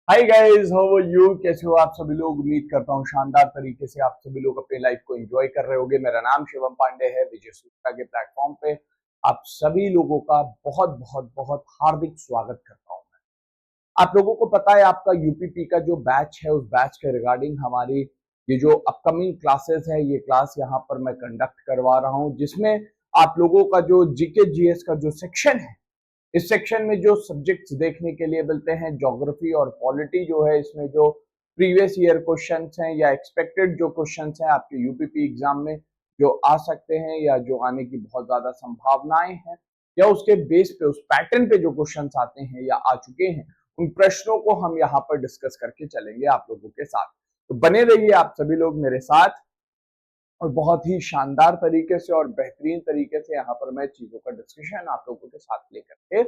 Hi guys, how are you? कैसे हो आप सभी लोग? उम्मीद करता हूँ शानदार तरीके से आप सभी लोग अपने लाइफ को एंजॉय कर रहे होंगे। मेरा नाम शिवम पांडे है। विजय सूत्रा के प्लेटफॉर्म पे आप सभी लोगों का बहुत बहुत बहुत हार्दिक स्वागत करता हूँ मैं। आप लोगों को पता है आपका यूपीपी का जो बैच है, उस बैच के रिगार्डिंग हमारी ये जो अपकमिंग क्लासेस है, ये क्लास यहाँ पर मैं कंडक्ट करवा रहा हूँ, जिसमें आप लोगों का जो जीके जीएस का जो सेक्शन है, इस सेक्शन में जो सब्जेक्ट्स देखने के लिए मिलते हैं, ज्योग्राफी और पॉलिटी जो है, इसमें जो प्रीवियस ईयर क्वेश्चंस हैं या एक्सपेक्टेड जो क्वेश्चंस हैं आपके यूपीपी एग्जाम में जो आ सकते हैं या जो आने की बहुत ज्यादा संभावनाएं हैं, या उसके बेस पे उस पैटर्न पे जो क्वेश्चंस आते हैं या आ चुके हैं, उन प्रश्नों को हम यहाँ पर डिस्कस करके चलेंगे आप लोगों के साथ। तो बने रहिए आप सभी लोग मेरे साथ, और बहुत ही शानदार तरीके से और बेहतरीन तरीके से यहाँ पर मैं चीजों का डिस्कशन आप लोगों के साथ लेकर के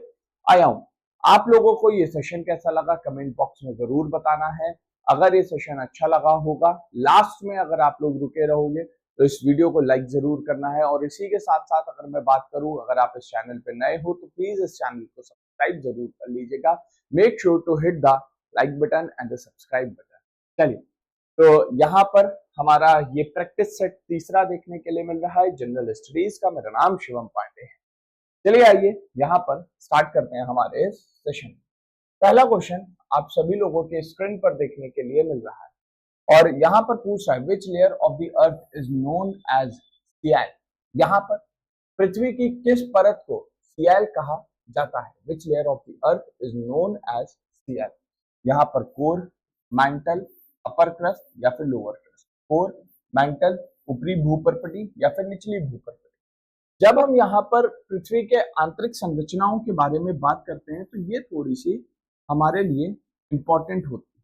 आया हूँ। आप लोगों को ये सेशन कैसा लगा कमेंट बॉक्स में जरूर बताना है। अगर ये सेशन अच्छा लगा होगा, लास्ट में अगर आप लोग रुके रहोगे तो इस वीडियो को लाइक जरूर करना है। और इसी के साथ साथ अगर मैं बात करूं, अगर आप इस चैनल पे नए हो तो प्लीज इस चैनल को सब्सक्राइब जरूर कर लीजिएगा। Make sure to hit the like button and the subscribe button. चलिए, तो यहाँ पर हमारा ये प्रैक्टिस सेट तीसरा देखने के लिए मिल रहा है जनरल स्टडीज का। मेरा नाम शिवम पांडे है। चलिए आइए यहाँ पर स्टार्ट करते हैं हमारे सेशन। पहला क्वेश्चन आप सभी लोगों के स्क्रीन पर देखने के लिए मिल रहा है और यहाँ पर पूछ रहा है which layer of the earth is known as sial. यहाँ पर पृथ्वी की किस परत को सियाल कहा जाता है? Which layer of the earth is known as sial. यहाँ पर कोर, मैंटल, अपर क्रस्ट या फिर लोअर क्रस्ट। कोर, मैंटल, ऊपरी भूपर्पटी या फिर निचली भूपर्पटी। जब हम यहाँ पर पृथ्वी के आंतरिक संरचनाओं के बारे में बात करते हैं तो ये थोड़ी सी हमारे लिए इंपॉर्टेंट होती है।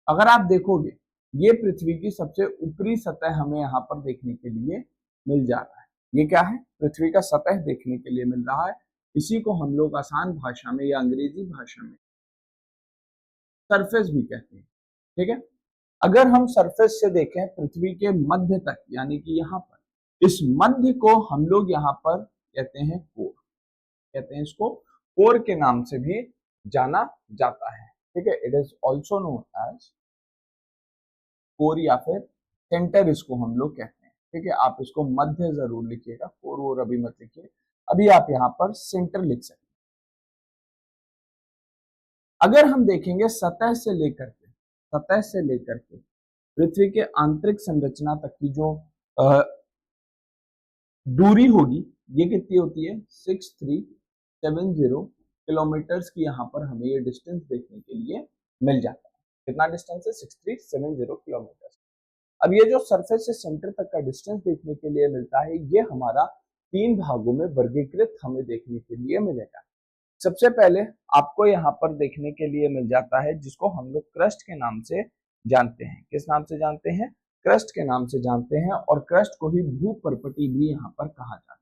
अगर आप देखोगे, ये पृथ्वी की सबसे ऊपरी सतह हमें यहाँ पर देखने के लिए मिल जा रहा है। ये क्या है? पृथ्वी का सतह देखने के लिए मिल रहा है। इसी को हम लोग आसान भाषा में या अंग्रेजी भाषा में सरफेस भी कहते हैं। ठीक है, अगर हम सरफेस से देखें पृथ्वी के मध्य तक, यानी कि यहाँ पर इस मध्य को हम लोग यहाँ पर कहते हैं कोर। कहते हैं इसको कोर के नाम से भी जाना जाता है। ठीक है, it is also known as core या फिर सेंटर इसको हम लोग कहते हैं। ठीक है, आप इसको मध्य जरूर लिखिएगा, कोर और अभी मत लिखिए। अभी आप यहाँ पर सेंटर लिख सकते हैं। अगर हम देखेंगे सतह से लेकर के पृथ्वी के आंतरिक संरचना तक की जो दूरी होगी, ये कितनी होती है? 6370 किलोमीटर्स की यहाँ पर हमें ये डिस्टेंस देखने के लिए मिल जाता है। कितना डिस्टेंस है? 6370 किलोमीटर। अब ये जो सरफेस से सेंटर तक का डिस्टेंस देखने के लिए मिलता है, ये हमारा 3 भागों में वर्गीकृत हमें देखने के लिए मिलेगा। सबसे पहले आपको यहाँ पर देखने के लिए मिल जाता है जिसको हम लोग क्रस्ट के नाम से जानते हैं। किस नाम से जानते हैं? क्रस्ट के नाम से जानते हैं, और क्रस्ट को ही भूपर्पटी भी यहाँ पर कहा जाता है।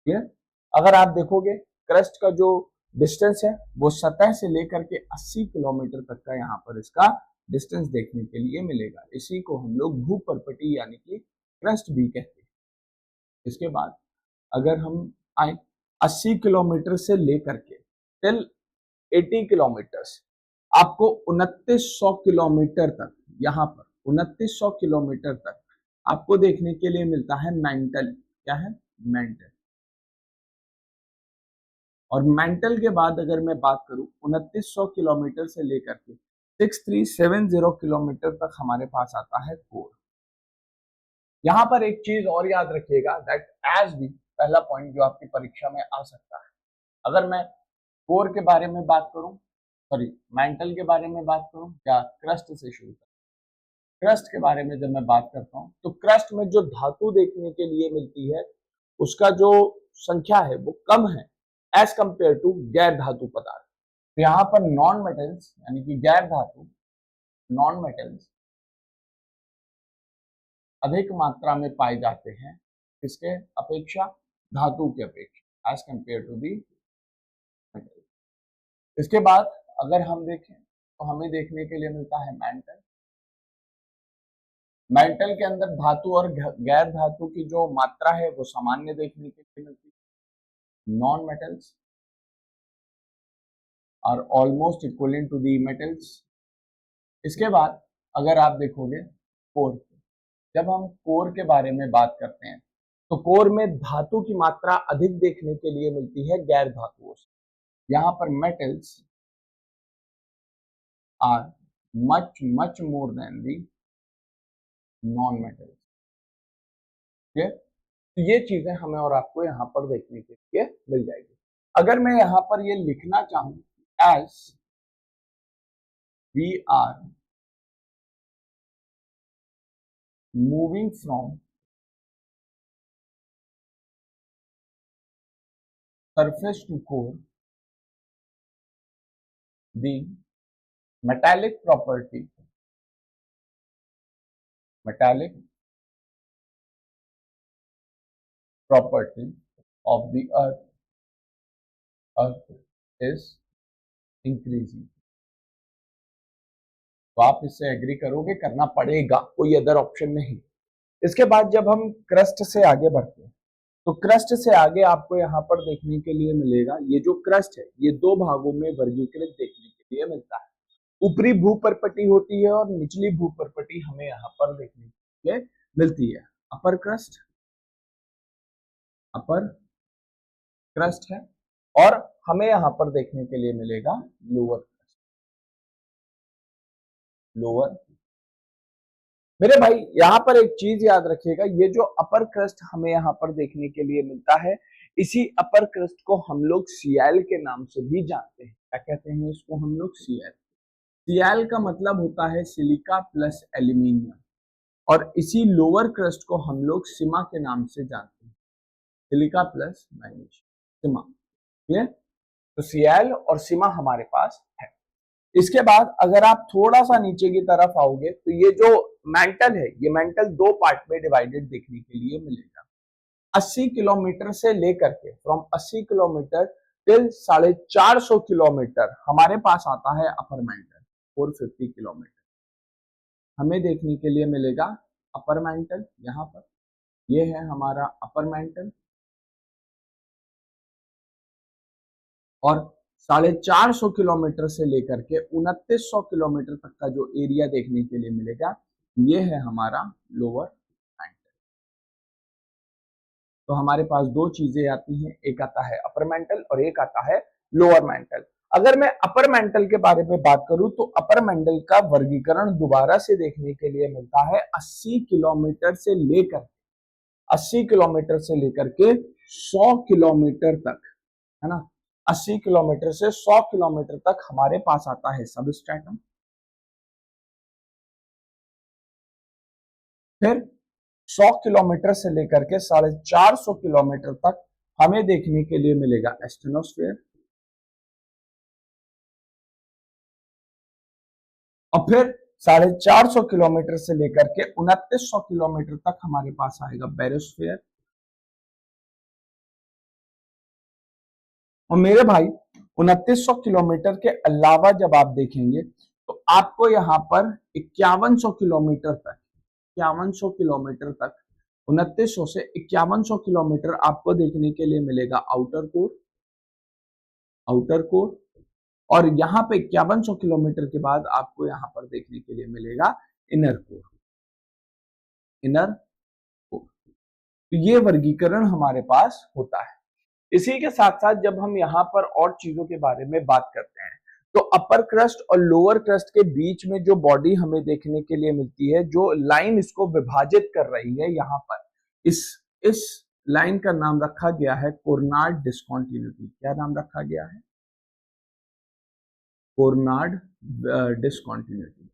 क्लियर? अगर आप देखोगे क्रस्ट का जो डिस्टेंस है वो सतह से लेकर के 80 किलोमीटर तक का यहाँ पर इसका डिस्टेंस देखने के लिए मिलेगा। इसी को हम लोग भूपर्पटी यानी कि क्रस्ट भी कहते हैं। इसके बाद अगर हम आए 80 किलोमीटर से लेकर के टिल 80 किलोमीटर्स, आपको 2900 किलोमीटर तक, यहाँ पर 2900 किलोमीटर तक आपको देखने के लिए मिलता है मैंटल। क्या है? मैंटल। और मैंटल के बाद अगर मैं बात करूं 2900 किलोमीटर से लेकर के 6370 किलोमीटर तक हमारे पास आता है कोर। यहां पर एक चीज और याद रखिएगा, दैट एज भी पहला पॉइंट जो आपकी परीक्षा में आ सकता है। अगर मैं कोर के बारे में बात करूं, सॉरी मैंटल के बारे में बात करूं, क्या क्रस्ट से शुरू करूं? क्रस्ट के बारे में जब मैं बात करता हूं तो क्रस्ट में जो धातु देखने के लिए मिलती है उसका जो संख्या है वो कम है एज कंपेयर टू गैर धातु पदार्थ। तो यहाँ पर नॉन मेटल्स यानी कि गैर धातु, नॉन मेटल्स अधिक मात्रा में पाए जाते हैं किसके अपेक्षा? धातु के अपेक्षा, as compare to the metal. इसके बाद अगर हम देखें तो हमें देखने के लिए मिलता है मैंटल। मैंटल के अंदर धातु और गैर धातु की जो मात्रा है वो सामान्य देखने के लिए मिलती है। Non metals are almost equivalent to the metals, इसके बाद अगर आप देखोगे कोर, जब हम कोर के बारे में बात करते हैं तो कोर में धातु की मात्रा अधिक देखने के लिए मिलती है गैर धातुओं से। यहां पर metals are much much more than the non metals. ठीक है, तो ये चीजें हमें और आपको यहां पर देखने के लिए मिल जाएगी। अगर मैं यहां पर ये लिखना चाहूं as we are moving from surface to core, the metallic property of the earth is increasing। तो आप इससे एग्री करोगे, करना पड़ेगा, कोई अदर ऑप्शन नहीं। इसके बाद जब हम क्रस्ट से आगे बढ़ते हैं तो क्रस्ट से आगे आपको यहाँ पर देखने के लिए मिलेगा, ये जो क्रस्ट है ये दो भागों में वर्गीकृत देखने के लिए मिलता है। ऊपरी भूपर्पटी होती है और निचली भूपर्पटी हमें यहाँ पर देखने के लिए मिलती है। अपर क्रस्ट है और हमें यहाँ पर देखने के लिए मिलेगा लोअर। मेरे भाई यहाँ पर एक चीज याद रखिएगा, ये जो अपर क्रस्ट हमें यहाँ पर देखने के लिए मिलता है, इसी अपर क्रस्ट को हम लोग सीएल के नाम से भी जानते हैं। क्या कहते हैं इसको हम लोग? सीएल का मतलब होता है सिलिका प्लस एल्यूमिनियम, और इसी लोअर क्रस्ट को हम लोग सिमा के नाम से जानते हैं, सिलिका प्लस मैग्नीशियम, सिमा। क्लियर? तो सीएल और सिमा हमारे पास है। इसके बाद अगर आप थोड़ा सा नीचे की तरफ आओगे तो ये जो मेंटल है, ये मेंटल दो पार्ट में डिवाइडेड देखने के लिए मिलेगा। 80 किलोमीटर से लेकर के फ्रॉम 80 किलोमीटर टिल 450 किलोमीटर हमारे पास आता है अपर मेंटल। 450 किलोमीटर हमें देखने के लिए मिलेगा अपर मेंटल। यहाँ पर ये है हमारा अपर मेंटल, और 450 किलोमीटर से लेकर के 2900 किलोमीटर तक का जो एरिया देखने के लिए मिलेगा, ये है हमारा लोअर मेंटल। तो हमारे पास दो चीजें आती हैं, एक आता है अपर मेंटल और एक आता है लोअर मेंटल। अगर मैं अपर मेंटल के बारे में बात करूं तो अपर मेंटल का वर्गीकरण दोबारा से देखने के लिए मिलता है 80 किलोमीटर से लेकर 80 किलोमीटर से लेकर के 100 किलोमीटर तक, है ना। 80 किलोमीटर से 100 किलोमीटर तक हमारे पास आता है सबस्ट्रेटम। फिर 100 किलोमीटर से लेकर के 450 किलोमीटर तक हमें देखने के लिए मिलेगा एस्टेनोस्फेयर, और फिर 450 किलोमीटर से लेकर के 2900 किलोमीटर तक हमारे पास आएगा बैरोस्फेयर। और मेरे भाई 2900 किलोमीटर के अलावा जब आप देखेंगे तो आपको यहाँ पर 5100 किलोमीटर तक 2900 से 5100 किलोमीटर आपको देखने के लिए मिलेगा आउटर कोर, और यहाँ पे 5100 किलोमीटर के बाद आपको यहाँ पर देखने के लिए मिलेगा इनर कोर। तो ये वर्गीकरण हमारे पास होता है। इसी के साथ साथ जब हम यहाँ पर और चीजों के बारे में बात करते हैं तो अपर क्रस्ट और लोअर क्रस्ट के बीच में जो बॉडी हमें देखने के लिए मिलती है, जो लाइन इसको विभाजित कर रही है, यहाँ पर इस लाइन का नाम रखा गया है कोर्नाड डिस्कंटिन्यूटी। क्या नाम रखा गया है? कोर्नाड डिस्कंटिन्यूटी।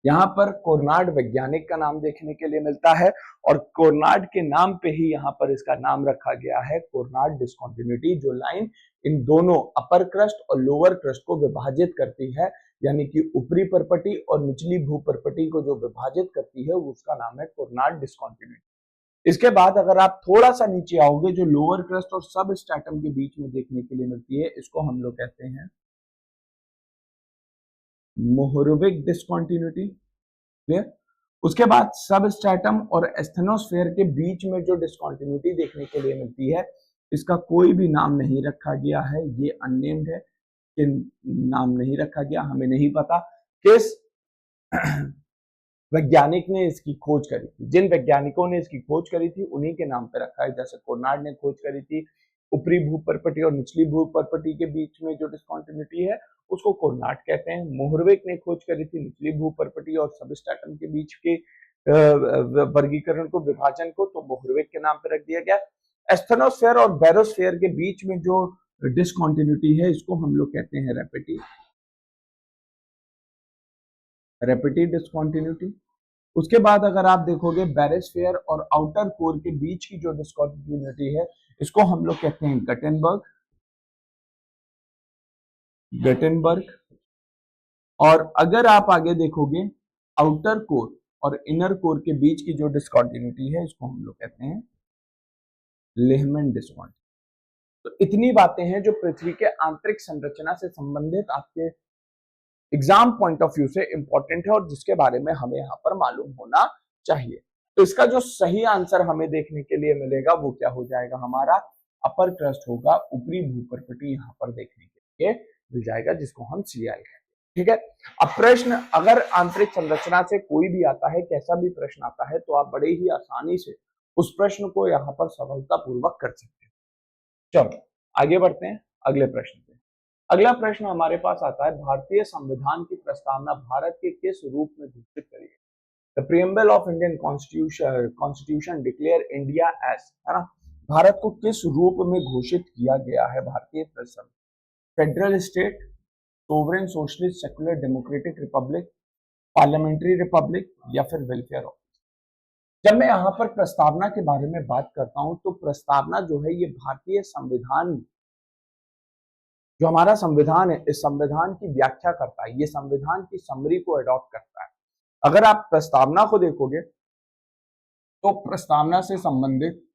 यहाँ पर कोर्नाड वैज्ञानिक का नाम देखने के लिए मिलता है, और कोर्नाड के नाम पे ही यहाँ पर इसका नाम रखा गया है कोर्नाड डिस्कंटिन्यूटी, जो लाइन इन दोनों अपर क्रस्ट और लोअर क्रस्ट को विभाजित करती है, यानी कि ऊपरी परपटी और निचली भूपर्पटी को जो विभाजित करती है उसका नाम है कोर्नाड डिस्कंटिन्यूटी। इसके बाद अगर आप थोड़ा सा नीचे आओगे, जो लोअर क्रस्ट और सब स्ट्रैटम के बीच में देखने के लिए मिलती है, इसको हम लोग कहते हैं मोहरविक डिस्कंटिन्यूटी। क्लियर? उसके बाद सब स्ट्रैटम और एस्थेनोस्फेयर के बीच में जो डिस्कंटिन्यूटी देखने के लिए मिलती है, इसका कोई भी नाम नहीं रखा गया है, ये अननेम्ड है, नाम नहीं रखा गया, हमें नहीं पता किस वैज्ञानिक ने इसकी खोज करी थी? जिन वैज्ञानिकों ने इसकी खोज करी थी उन्हीं के नाम पे रखा है। जैसे कोर्नाड ने खोज करी थी ऊपरी भूपर्पटी और निचली भूपर्पटी के बीच में जो डिस्कॉन्टिन्यूटी है उसको कोर्नाड कहते हैं। मोहरविक ने खोज करी थी निचली भूपर्पटी और सबस्ट्रेटम के बीच के वर्गीकरण को, विभाजन को, तो मोहरविक के नाम पे रख दिया गया। एस्थेनोस्फेयर और बैरोस्फेयर के बीच में जो डिस्कॉन्टिन्यूटी है इसको हम लोग कहते हैं रेपिटी डिस्कॉन्टिन्यूटी। उसके बाद अगर आप देखोगे बैरोस्फेयर और आउटर कोर के बीच की जो डिस्कॉन्टिन्यूटी है इसको हम लोग कहते हैं गटेनबर्ग। और अगर आप आगे देखोगे आउटर कोर और इनर कोर के बीच की जो डिस्कॉन्टिन्यूटी है इसको हम लोग कहते हैं लेहमैन डिस्कॉन्टिन्यूटी। तो इतनी बातें हैं जो पृथ्वी के आंतरिक संरचना से संबंधित आपके एग्जाम पॉइंट ऑफ व्यू से इंपॉर्टेंट है और जिसके बारे में हमें यहाँ पर मालूम होना चाहिए। तो इसका जो सही आंसर हमें देखने के लिए मिलेगा वो क्या हो जाएगा, हमारा अपर क्रस्ट होगा, ऊपरी भूपर्पटी यहाँ पर देखने के लिए मिल जाएगा, जिसको हम CI कहते हैं। ठीक है। अब प्रश्न अगर आंतरिक संरचना से कोई भी आता है, कैसा भी प्रश्न आता है, तो आप बड़े ही आसानी से उस प्रश्न को यहाँ पर सफलतापूर्वक कर सकते हैं। चलो आगे बढ़ते हैं अगले प्रश्न पे। अगला प्रश्न हमारे पास आता है, भारतीय संविधान की प्रस्तावना भारत के किस रूप में घोषित करी गई? The preamble of Indian constitution declare India as, है ना, भारत को किस रूप में घोषित किया गया है भारतीय संविधान? Federal state, sovereign socialist secular democratic Republic, parliamentary Republic, या फिर वेलफेयर ऑफ। जब मैं यहाँ पर प्रस्तावना के बारे में बात करता हूं तो प्रस्तावना जो है ये भारतीय संविधान, जो हमारा संविधान है, इस संविधान की व्याख्या करता है, ये संविधान की समरी को अडॉप्ट करता है। अगर आप प्रस्तावना को देखोगे तो प्रस्तावना से संबंधित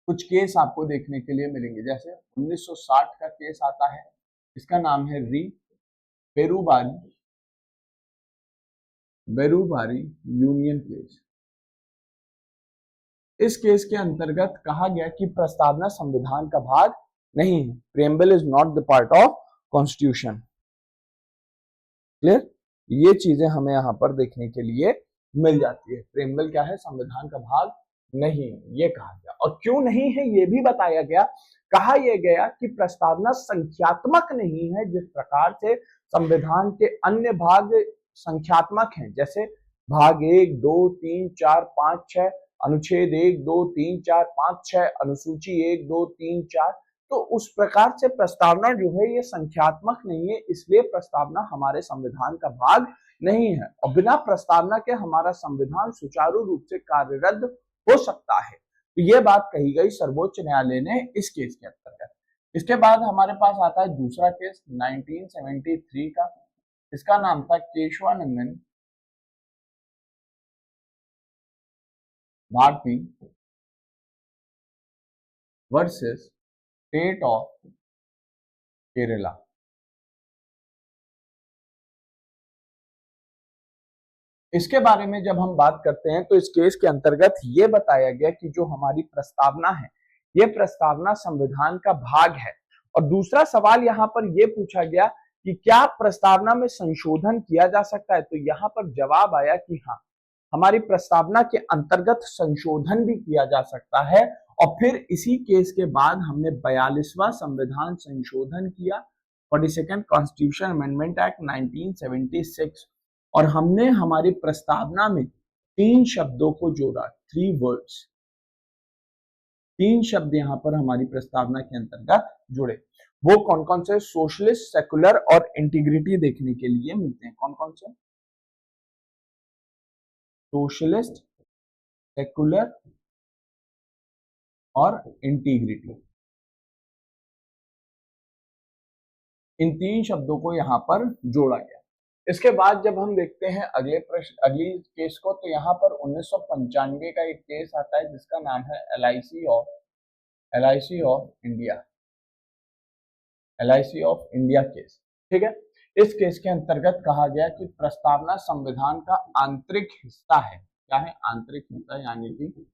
कुछ केस आपको देखने के लिए मिलेंगे। जैसे 1960 का केस आता है, इसका नाम है री बेरूबारी यूनियन केस। इस केस के अंतर्गत कहा गया कि प्रस्तावना संविधान का भाग नहीं है, preamble is not the part of constitution. Clear? ये चीजें हमें यहाँ पर देखने के लिए मिल जाती है। प्रीएम्बल क्या है, संविधान का भाग नहीं, ये कहा गया। और क्यों नहीं है ये भी बताया गया। कहा यह गया कि प्रस्तावना संख्यात्मक नहीं है, जिस प्रकार से संविधान के अन्य भाग संख्यात्मक हैं, जैसे भाग 1, 2, 3, 4, 5, 6, अनुच्छेद 1, 2, 3, 4, 5, 6, अनुसूची 1, 2, 3, 4। तो उस प्रकार से प्रस्तावना जो है ये संख्यात्मक नहीं है, इसलिए प्रस्तावना हमारे संविधान का भाग नहीं है। और बिना प्रस्तावना के हमारा संविधान सुचारू रूप से कार्यरत हो सकता है। तो ये बात कही गई सर्वोच्च न्यायालय ने इस केस के अंतर्गत। इसके बाद हमारे पास आता है दूसरा केस 1973 का। इसका नाम था Keshavanandan Bharati versus state of Kerala. इसके बारे में जब हम बात करते हैं तो इस केस के अंतर्गत ये बताया गया कि जो हमारी प्रस्तावना है ये प्रस्तावना संविधान का भाग है। और दूसरा सवाल यहाँ पर यह पूछा गया कि क्या प्रस्तावना में संशोधन किया जा सकता है, तो यहाँ पर जवाब आया कि हाँ, हमारी प्रस्तावना के अंतर्गत संशोधन भी किया जा सकता है। और फिर इसी केस के बाद हमने 42वां संविधान संशोधन किया, 42nd कॉन्स्टिट्यूशन अमेंडमेंट एक्ट 1976, और हमने हमारी प्रस्तावना में 3 शब्दों को जोड़ा, 3 वर्ड्स, 3 शब्द यहाँ पर हमारी प्रस्तावना के अंतर्गत जुड़े। वो कौन कौन से? सोशलिस्ट, सेकुलर और इंटीग्रिटी देखने के लिए मिलते हैं। कौन कौन से? सोशलिस्ट, सेकुलर और इंटीग्रिटी। इन 3 शब्दों को यहां पर जोड़ा गया। इसके बाद जब हम देखते हैं अगले प्रश्न, अगली केस को, तो यहाँ पर 1995 का एक केस आता है जिसका नाम है LIC ऑफ इंडिया केस। ठीक है। इस केस के अंतर्गत कहा गया कि प्रस्तावना संविधान का आंतरिक हिस्सा है। क्या है? आंतरिक हिस्सा, यानी कि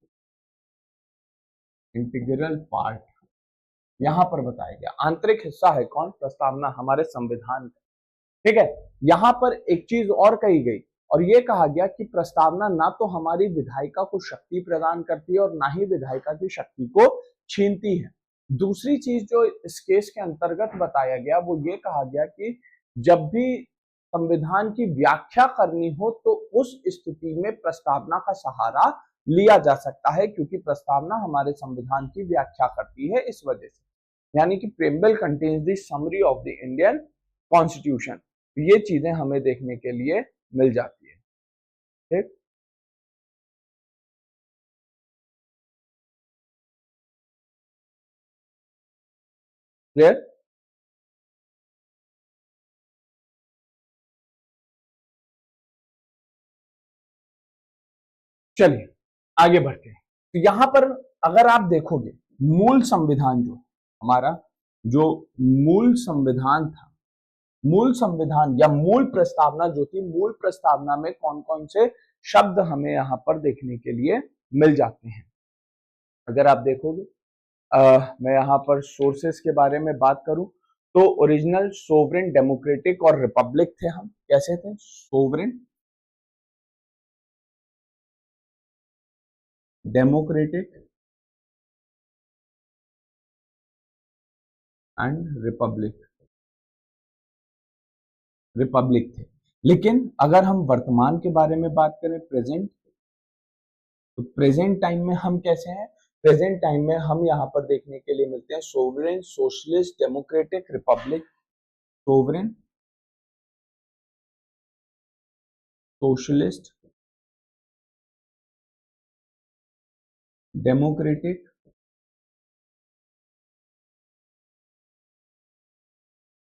इंटीग्रल पार्ट यहां पर बताया गया। आंतरिक हिस्सा है कौन? प्रस्तावना, हमारे संविधान का। ठीक है। यहां पर एक चीज और कही गई और ये कहा गया कि प्रस्तावना ना तो हमारी विधायिका को शक्ति प्रदान करती है और ना ही विधायिका की शक्ति को छीनती है। दूसरी चीज जो इस केस के अंतर्गत बताया गया वो ये कहा गया कि जब भी संविधान की व्याख्या करनी हो तो उस स्थिति में प्रस्तावना का सहारा लिया जा सकता है, क्योंकि प्रस्तावना हमारे संविधान की व्याख्या करती है इस वजह से। यानी कि preamble contains the summary of the Indian constitution. ये चीजें हमें देखने के लिए मिल जाती है। ठीक, क्लियर। चलिए आगे बढ़ते हैं। तो यहां पर अगर आप देखोगे मूल संविधान जो हमारा जो मूल संविधान था, मूल संविधान या मूल प्रस्तावना जो थी, मूल प्रस्तावना में कौन कौन से शब्द हमें यहां पर देखने के लिए मिल जाते हैं। अगर आप देखोगे मैं यहां पर सोर्सेस के बारे में बात करूं तो ओरिजिनल सोवरेन डेमोक्रेटिक और रिपब्लिक थे। हम कैसे थे? Sovereign democratic and Republic, Republic थे। लेकिन अगर हम वर्तमान के बारे में बात करें, प्रेजेंट, तो प्रेजेंट टाइम में हम कैसे हैं? प्रेजेंट टाइम में हम यहां पर देखने के लिए मिलते हैं sovereign socialist democratic Republic, sovereign socialist democratic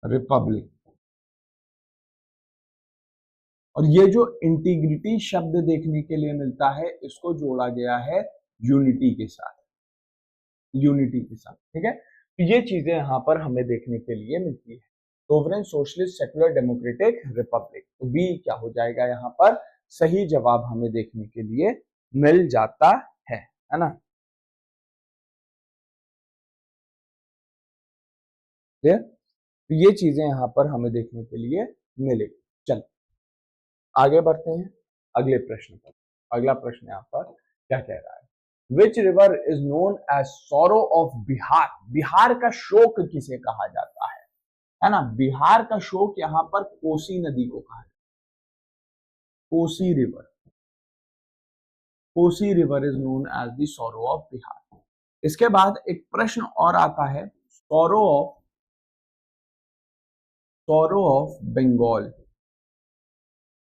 Republic. और ये जो इंटीग्रिटी शब्द देखने के लिए मिलता है इसको जोड़ा गया है यूनिटी के साथ, यूनिटी के साथ। ठीक है, तो ये चीजें यहां पर हमें देखने के लिए मिलती है। Sovereign socialist secular democratic Republic, तो बी क्या हो जाएगा यहाँ पर? सही जवाब हमें देखने के लिए मिल जाता है ना। तो ये चीजें यहां पर हमें देखने के लिए मिलेगी। चल आगे बढ़ते हैं अगले प्रश्न पर। अगला प्रश्न यहाँ पर क्या कह रहा है? Which river is known as sorrow of Bihar? Bihar का शोक किसे कहा जाता है ना? बिहार का शोक यहाँ पर कोसी नदी को कहा जाता है। Kosi river, Kosi river is known as the sorrow of Bihar. इसके बाद एक प्रश्न और आता है, सॉरो ऑफ बंगाल।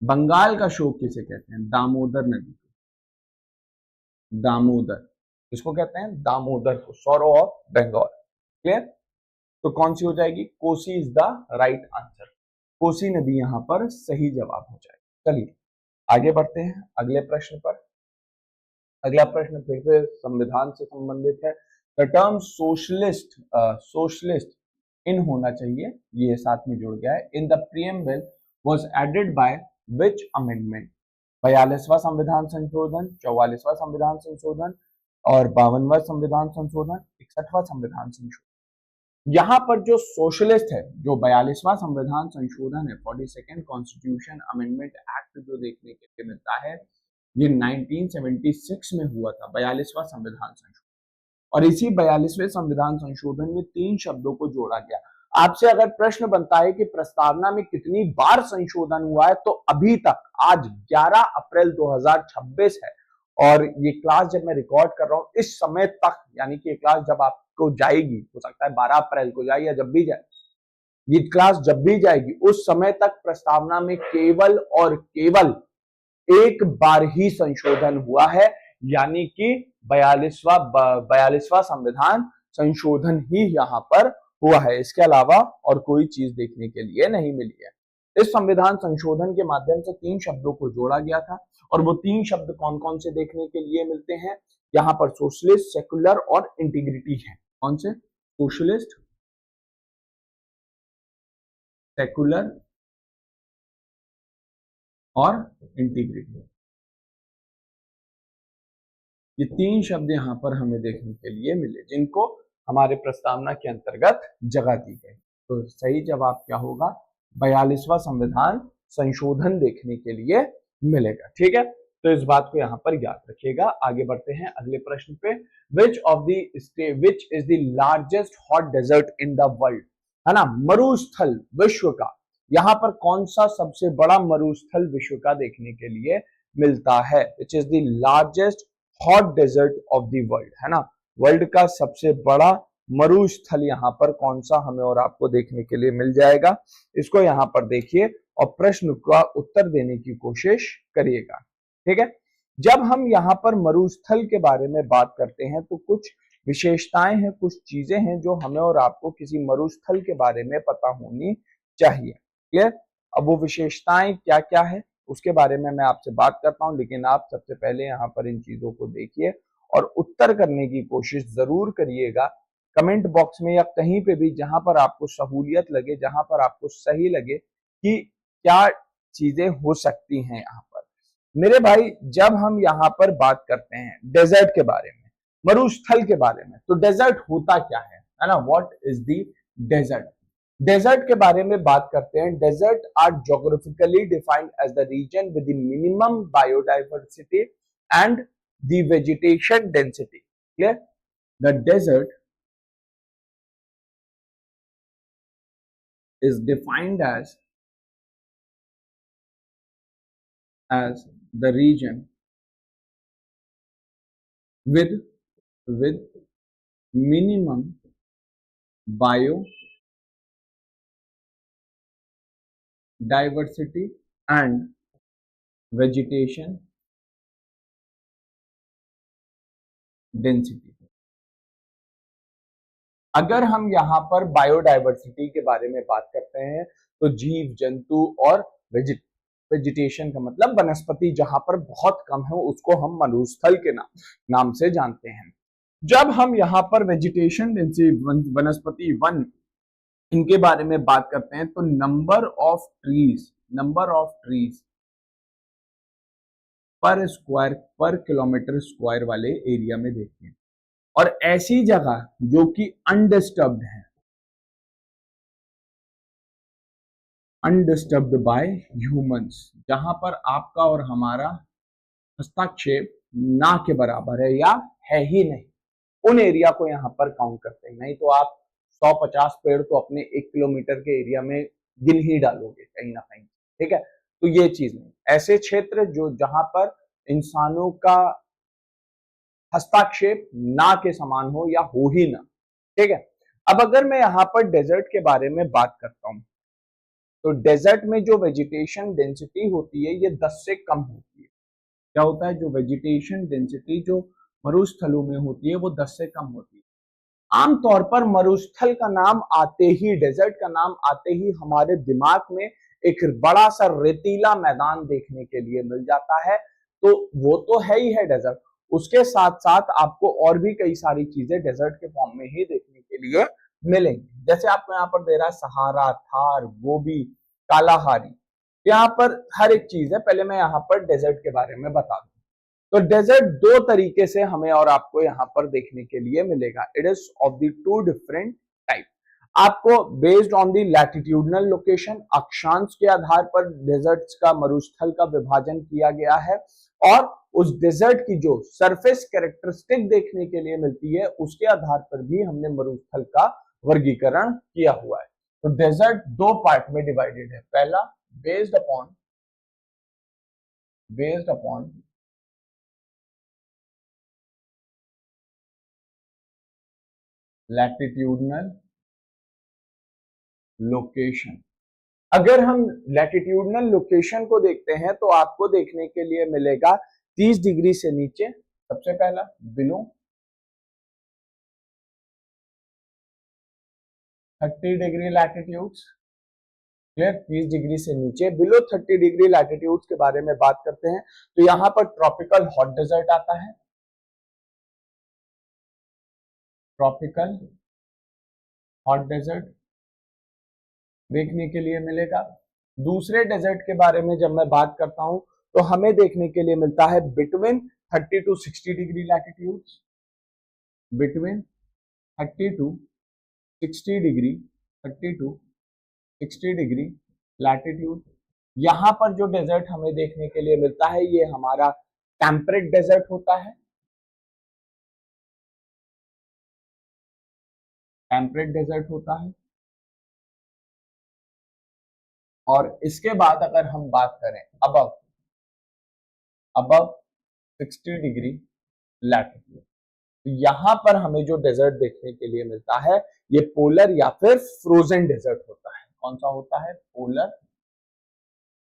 बंगाल का शोक किसे कहते हैं? दामोदर नदी को, दामोदर, इसको कहते हैं दामोदर को, सॉरो ऑफ बंगाल। क्लियर? तो कौन सी हो जाएगी? Kosi is the right answer. Kosi नदी यहां पर सही जवाब हो जाएगी। चलिए आगे बढ़ते हैं अगले प्रश्न पर। अगला प्रश्न फिर से संविधान से संबंधित है। The term socialist, socialist in होना चाहिए, ये साथ में जुड़ गया है। In the preamble was added by which amendment? 42वां संविधान संशोधन, 44वां संविधान संशोधन और 52वां संविधान संशोधन, 61वां संविधान संशोधन। यहाँ पर जो सोशलिस्ट है, जो 42वां संविधान संशोधन है, 42nd कॉन्स्टिट्यूशन अमेंडमेंट एक्ट जो देखने के लिए मिलता है, ये 1976 में हुआ था, 42वां संविधान संशोधन। और इसी 42वें संविधान संशोधन में 3 शब्दों को जोड़ा गया। आपसे अगर प्रश्न बनता है कि प्रस्तावना में कितनी बार संशोधन हुआ है, तो अभी तक आज 11 अप्रैल 2026 है और ये क्लास जब मैं रिकॉर्ड कर रहा हूं इस समय तक, यानी कि ये क्लास जब आपको जाएगी, हो सकता है 12 अप्रैल को जाए या जब भी जाए, ये क्लास जब भी जाएगी उस समय तक प्रस्तावना में केवल और केवल एक बार ही संशोधन हुआ है, यानी कि 42वां संविधान संशोधन ही यहां पर हुआ है। इसके अलावा और कोई चीज देखने के लिए नहीं मिली है। इस संविधान संशोधन के माध्यम से 3 शब्दों को जोड़ा गया था और वो 3 शब्द कौन कौन से देखने के लिए मिलते हैं? यहाँ पर सोशलिस्ट, सेकुलर और इंटीग्रिटी है। कौन से? सोशलिस्ट, सेकुलर और इंटीग्रिटी। ये 3 शब्द यहाँ पर हमें देखने के लिए मिले जिनको हमारे प्रस्तावना के अंतर्गत जगह दी गई। तो सही जवाब क्या होगा? 42वां संविधान संशोधन देखने के लिए मिलेगा। ठीक है, तो इस बात को यहां पर याद रखिएगा। आगे बढ़ते हैं अगले प्रश्न पे। Which is the largest hot desert in the world, है ना, मरुस्थल विश्व का, यहां पर कौन सा सबसे बड़ा मरुस्थल विश्व का देखने के लिए मिलता है? Which is the largest hot desert of the world, है ना, वर्ल्ड का सबसे बड़ा मरुस्थल यहां पर कौन सा हमें और आपको देखने के लिए मिल जाएगा? इसको यहां पर देखिए और प्रश्न का उत्तर देने की कोशिश करिएगा। ठीक है, जब हम यहाँ पर मरुस्थल के बारे में बात करते हैं तो कुछ विशेषताएं हैं, कुछ चीजें हैं जो हमें और आपको किसी मरुस्थल के बारे में पता होनी चाहिए। क्लियर? अब वो विशेषताएं क्या क्या है उसके बारे में मैं आपसे बात करता हूं, लेकिन आप सबसे पहले यहाँ पर इन चीजों को देखिए और उत्तर करने की कोशिश जरूर करिएगा कमेंट बॉक्स में या कहीं पे भी जहां पर आपको सहूलियत लगे, जहां पर आपको सही लगे कि क्या चीजें हो सकती हैं यहाँ पर। मेरे भाई, जब हम यहाँ पर बात करते हैं डेजर्ट के बारे में, मरुस्थल के बारे में, तो डेजर्ट होता क्या है ना, what is the desert? Desert के बारे में बात करते हैं। Desert are geographically defined as the region with the minimum biodiversity and the vegetation density. Clear? The desert is defined as the region with minimum biodiversity and vegetation density। अगर हम यहाँ पर बायोडाइवर्सिटी के बारे में बात करते हैं तो जीव जंतु और वेजिटेशन का मतलब वनस्पति जहां पर बहुत कम है उसको हम मरुस्थल के नाम से जानते हैं। जब हम यहाँ पर वेजिटेशन डेंसिटी, वनस्पति वन, इनके बारे में बात करते हैं तो नंबर ऑफ ट्रीज पर किलोमीटर स्क्वायर वाले एरिया में देखते हैं, और ऐसी जगह जो कि अनडिस्टर्ब्ड है, अनडिस्टर्ब्ड बाय ह्यूमंस, जहां पर आपका और हमारा हस्तक्षेप ना के बराबर है या है ही नहीं, उन एरिया को यहां पर काउंट करते हैं। नहीं तो आप 150 पेड़ तो अपने 1 किलोमीटर के एरिया में गिन ही डालोगे कहीं ना कहीं। ठीक है, तो ये चीज नहीं, ऐसे क्षेत्र जो जहां पर इंसानों का हस्तक्षेप ना के समान हो या हो ही ना। ठीक है, अब अगर मैं यहाँ पर डेजर्ट के बारे में बात करता हूं तो डेजर्ट में जो वेजिटेशन डेंसिटी होती है ये 10 से कम होती है। क्या होता है? जो वेजिटेशन डेंसिटी जो मरुस्थलों में होती है वो 10 से कम होती है। आमतौर पर मरुस्थल का नाम आते ही, डेजर्ट का नाम आते ही हमारे दिमाग में एक बड़ा सा रेतीला मैदान देखने के लिए मिल जाता है, तो वो तो है ही है डेजर्ट। उसके साथ साथ आपको और भी कई सारी चीजें डेजर्ट के फॉर्म में ही देखने के लिए मिलेंगी। जैसे आपको यहाँ पर दे रहा है सहारा, थार, गोबी, कालाहारी, यहाँ पर हर एक चीज है। पहले मैं यहाँ पर डेजर्ट के बारे में बता दूं तो डेजर्ट दो तरीके से हमें और आपको यहाँ पर देखने के लिए मिलेगा। It is of the two different type. आपको based on the latitudinal location, अक्षांश के आधार पर डेजर्ट्स का, मरुस्थल का विभाजन किया गया है, और उस डेजर्ट की जो सरफेस कैरेक्टरिस्टिक देखने के लिए मिलती है उसके आधार पर भी हमने मरुस्थल का वर्गीकरण किया हुआ है। तो डेजर्ट दो पार्ट में डिवाइडेड है। पहला बेस्ड अपॉन लैटिट्यूडनल लोकेशन। अगर हम लैटिट्यूडनल लोकेशन को देखते हैं तो आपको देखने के लिए मिलेगा 30 डिग्री से नीचे, सबसे पहला below 30 degree latitudes. Clear? 30 degree से नीचे, बिलो 30 डिग्री लैटिट्यूड्स के बारे में बात करते हैं तो यहां पर ट्रॉपिकल हॉट डेजर्ट आता है, ट्रॉपिकल हॉट डेजर्ट देखने के लिए मिलेगा। दूसरे डेजर्ट के बारे में जब मैं बात करता हूं तो हमें देखने के लिए मिलता है between 30 to 60 degree latitudes, between 30 to 60 degree, 30 to 60 degree latitude. यहां पर जो डेजर्ट हमें देखने के लिए मिलता है ये हमारा टेम्परेट डेजर्ट होता है, टेम्परेट डेजर्ट होता है। और इसके बाद अगर हम बात करें अबव अबव 60 डिग्री लैटिट्यूड, तो यहां पर हमें जो डेजर्ट देखने के लिए मिलता है ये पोलर या फिर फ्रोजन डेजर्ट होता है। कौन सा होता है? पोलर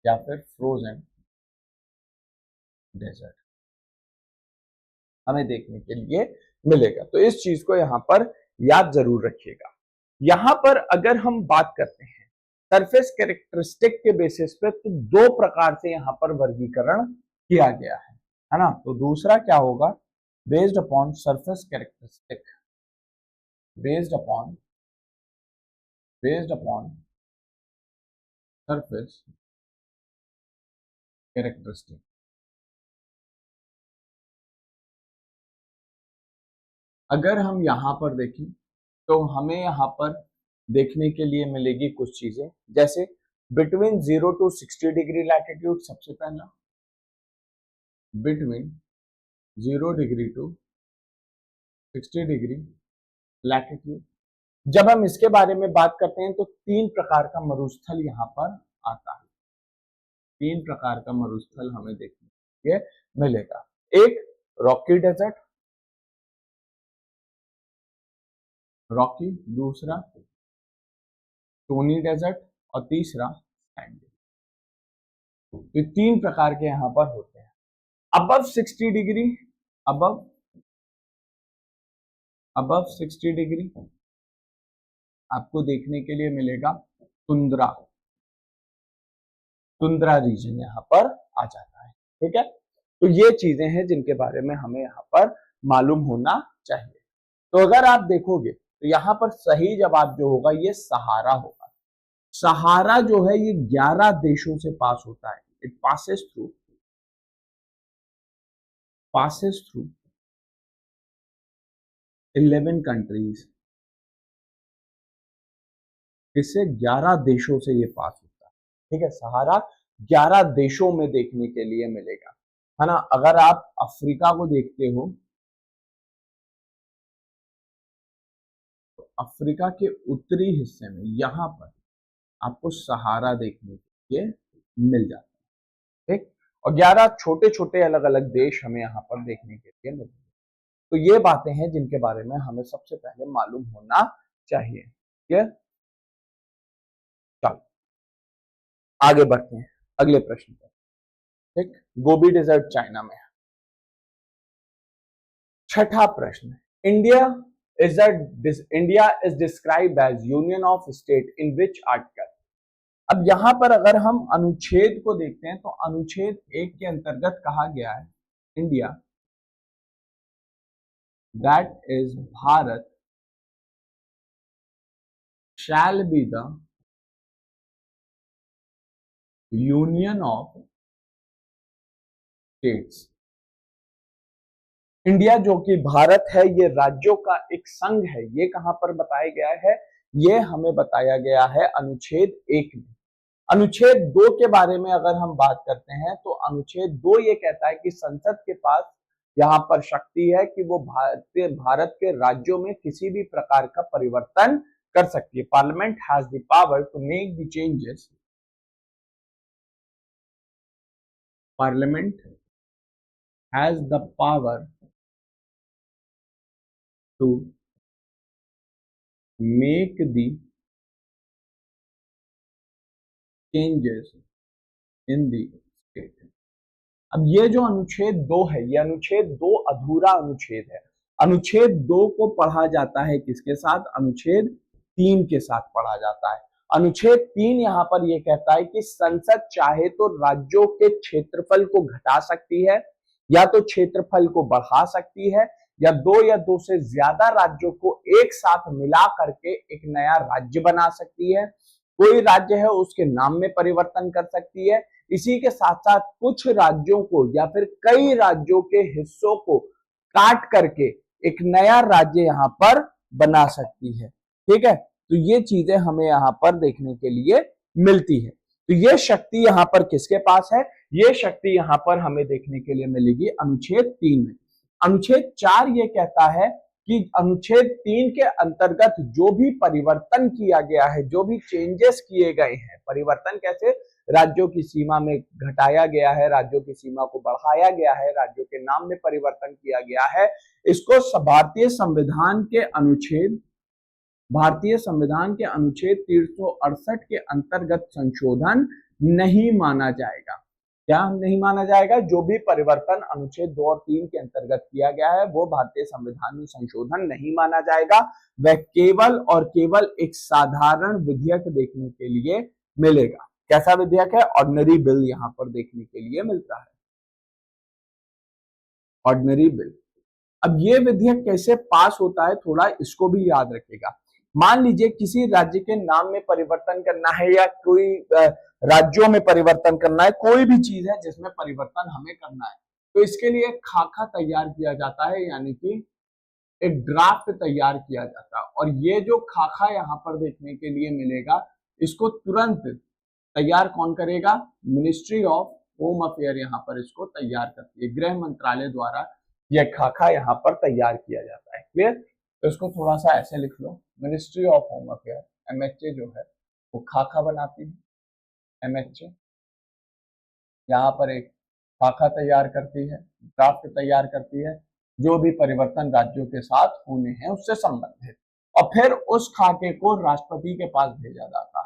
या फिर फ्रोजन डेजर्ट हमें देखने के लिए मिलेगा। तो इस चीज को यहां पर याद जरूर रखिएगा। यहां पर अगर हम बात करते हैं सरफेस कैरेक्टरिस्टिक के बेसिस पे, तो दो प्रकार से यहां पर वर्गीकरण किया गया है ना। तो दूसरा क्या होगा? Based upon surface characteristic, based upon surface characteristic. अगर हम यहां पर देखें तो हमें यहां पर देखने के लिए मिलेगी कुछ चीजें, जैसे बिटवीन 0 टू 60 डिग्री लैटिट्यूड, सबसे पहला between 0 degree to 60 degree latitude. जब हम इसके बारे में बात करते हैं तो तीन प्रकार का मरुस्थल यहां पर आता है, तीन प्रकार का मरुस्थल हमें देखने के लिए मिलेगा। एक रॉकी डेजर्ट, रॉकी, दूसरा टोनी डेजर्ट और तीसरा सैंडी। ये तीन प्रकार के यहां पर होते हैं। अबव 60 डिग्री, अबव 60 डिग्री आपको देखने के लिए मिलेगा तुंद्रा, तुंद्रा रीजन यहां पर आ जाता है। ठीक है, तो ये चीजें हैं जिनके बारे में हमें यहां पर मालूम होना चाहिए। तो अगर आप देखोगे तो यहां पर सही जवाब जो होगा ये सहारा होगा। सहारा जो है ये 11 देशों से पास होता है। It passes through 11 countries. इससे 11 देशों से ये पास होता है। ठीक है, सहारा 11 देशों में देखने के लिए मिलेगा, है ना। अगर आप अफ्रीका को देखते हो तो अफ्रीका के उत्तरी हिस्से में यहां पर आपको सहारा देखने के लिए मिल जाता है। ठीक, और 11 छोटे छोटे अलग अलग देश हमें यहाँ पर देखने के लिए मिलेंगे। तो ये बातें हैं जिनके बारे में हमें सबसे पहले मालूम होना चाहिए। ठीक है, चलो आगे बढ़ते हैं अगले प्रश्न पर। ठीक, गोबी डेजर्ट चाइना में है। छठा प्रश्न, India is described as union of state in which article. अब यहां पर अगर हम अनुच्छेद को देखते हैं तो अनुच्छेद 1 के अंतर्गत कहा गया है India that is Bharat shall be the union of states. India जो कि भारत है ये राज्यों का एक संघ है, ये कहां पर बताया गया है? ये हमें बताया गया है अनुच्छेद 1 में। अनुच्छेद 2 के बारे में अगर हम बात करते हैं तो अनुच्छेद 2 ये कहता है कि संसद के पास यहाँ पर शक्ति है कि वो भारत के राज्यों में किसी भी प्रकार का परिवर्तन कर सकती है। Parliament has the power to make the changes, parliament has the power to make the changes in the state. अब ये जो अनुच्छेद 2 है, ये अनुच्छेद 2 अधूरा अनुच्छेद है। अनुच्छेद 2 को पढ़ा जाता है किसके साथ? अनुच्छेद 3 के साथ पढ़ा जाता है। अनुच्छेद 3 यहाँ पर ये कहता है कि संसद चाहे तो राज्यों के क्षेत्रफल को घटा सकती है या तो क्षेत्रफल को बढ़ा सकती है, या दो से ज्यादा राज्यों को एक साथ मिला करके एक नया राज्य बना सकती है। कोई राज्य है उसके नाम में परिवर्तन कर सकती है। इसी के साथ साथ कुछ राज्यों को या फिर कई राज्यों के हिस्सों को काट करके एक नया राज्य यहां पर बना सकती है। ठीक है, तो ये चीजें हमें यहां पर देखने के लिए मिलती है। तो ये शक्ति यहां पर किसके पास है? ये शक्ति यहां पर हमें देखने के लिए मिलेगी अनुच्छेद 3 में। अनुच्छेद 4 ये कहता है कि अनुच्छेद 3 के अंतर्गत जो भी परिवर्तन किया गया है, जो भी चेंजेस किए गए हैं, परिवर्तन कैसे? राज्यों की सीमा में घटाया गया है, राज्यों की सीमा को बढ़ाया गया है, राज्यों के नाम में परिवर्तन किया गया है, इसको भारतीय संविधान के अनुच्छेद 368 के अंतर्गत संशोधन नहीं माना जाएगा। क्या नहीं माना जाएगा? जो भी परिवर्तन अनुच्छेद 2 और 3 के अंतर्गत किया गया है वो भारतीय संविधान में संशोधन नहीं माना जाएगा। वह केवल और केवल एक साधारण विधेयक देखने के लिए मिलेगा। कैसा विधेयक है? ऑर्डिनरी बिल यहां पर देखने के लिए मिलता है, ऑर्डिनरी बिल। अब ये विधेयक कैसे पास होता है, थोड़ा इसको भी याद रखिएगा। मान लीजिए किसी राज्य के नाम में परिवर्तन करना है या कोई राज्यों में परिवर्तन करना है, कोई भी चीज है जिसमें परिवर्तन हमें करना है, तो इसके लिए खाका तैयार किया जाता है, यानी कि एक ड्राफ्ट तैयार किया जाता है। और ये जो खाका यहाँ पर देखने के लिए मिलेगा, इसको तुरंत तैयार कौन करेगा? मिनिस्ट्री ऑफ होम अफेयर यहाँ पर इसको तैयार करती है, गृह मंत्रालय द्वारा यह खाका यहाँ पर तैयार किया जाता है। क्लियर? तो इसको थोड़ा सा ऐसे लिख लो, ministry of home affair MHA जो है वो खाका बनाती है। MHA यहाँ पर एक खाका तैयार करती है, ड्राफ्ट तैयार करती है, जो भी परिवर्तन राज्यों के साथ होने हैं उससे संबंधित, और फिर उस खाके को राष्ट्रपति के पास भेजा जाता है,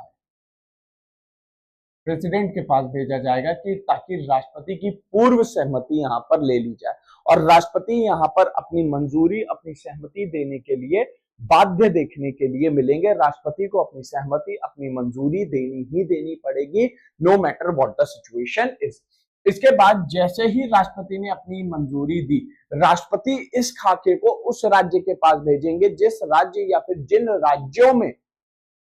प्रेसिडेंट के पास भेजा जाएगा कि ताकि राष्ट्रपति की पूर्व सहमति यहाँ पर ले ली जाए, और राष्ट्रपति यहाँ पर अपनी मंजूरी, अपनी सहमति देने के लिए बाध्य देखने के लिए मिलेंगे। राष्ट्रपति को अपनी सहमति, अपनी मंजूरी देनी ही देनी पड़ेगी, no matter what the situation is. इसके बाद जैसे ही राष्ट्रपति ने अपनी मंजूरी दी, राष्ट्रपति इस खाके को उस राज्य के पास भेजेंगे जिस राज्य या फिर जिन राज्यों में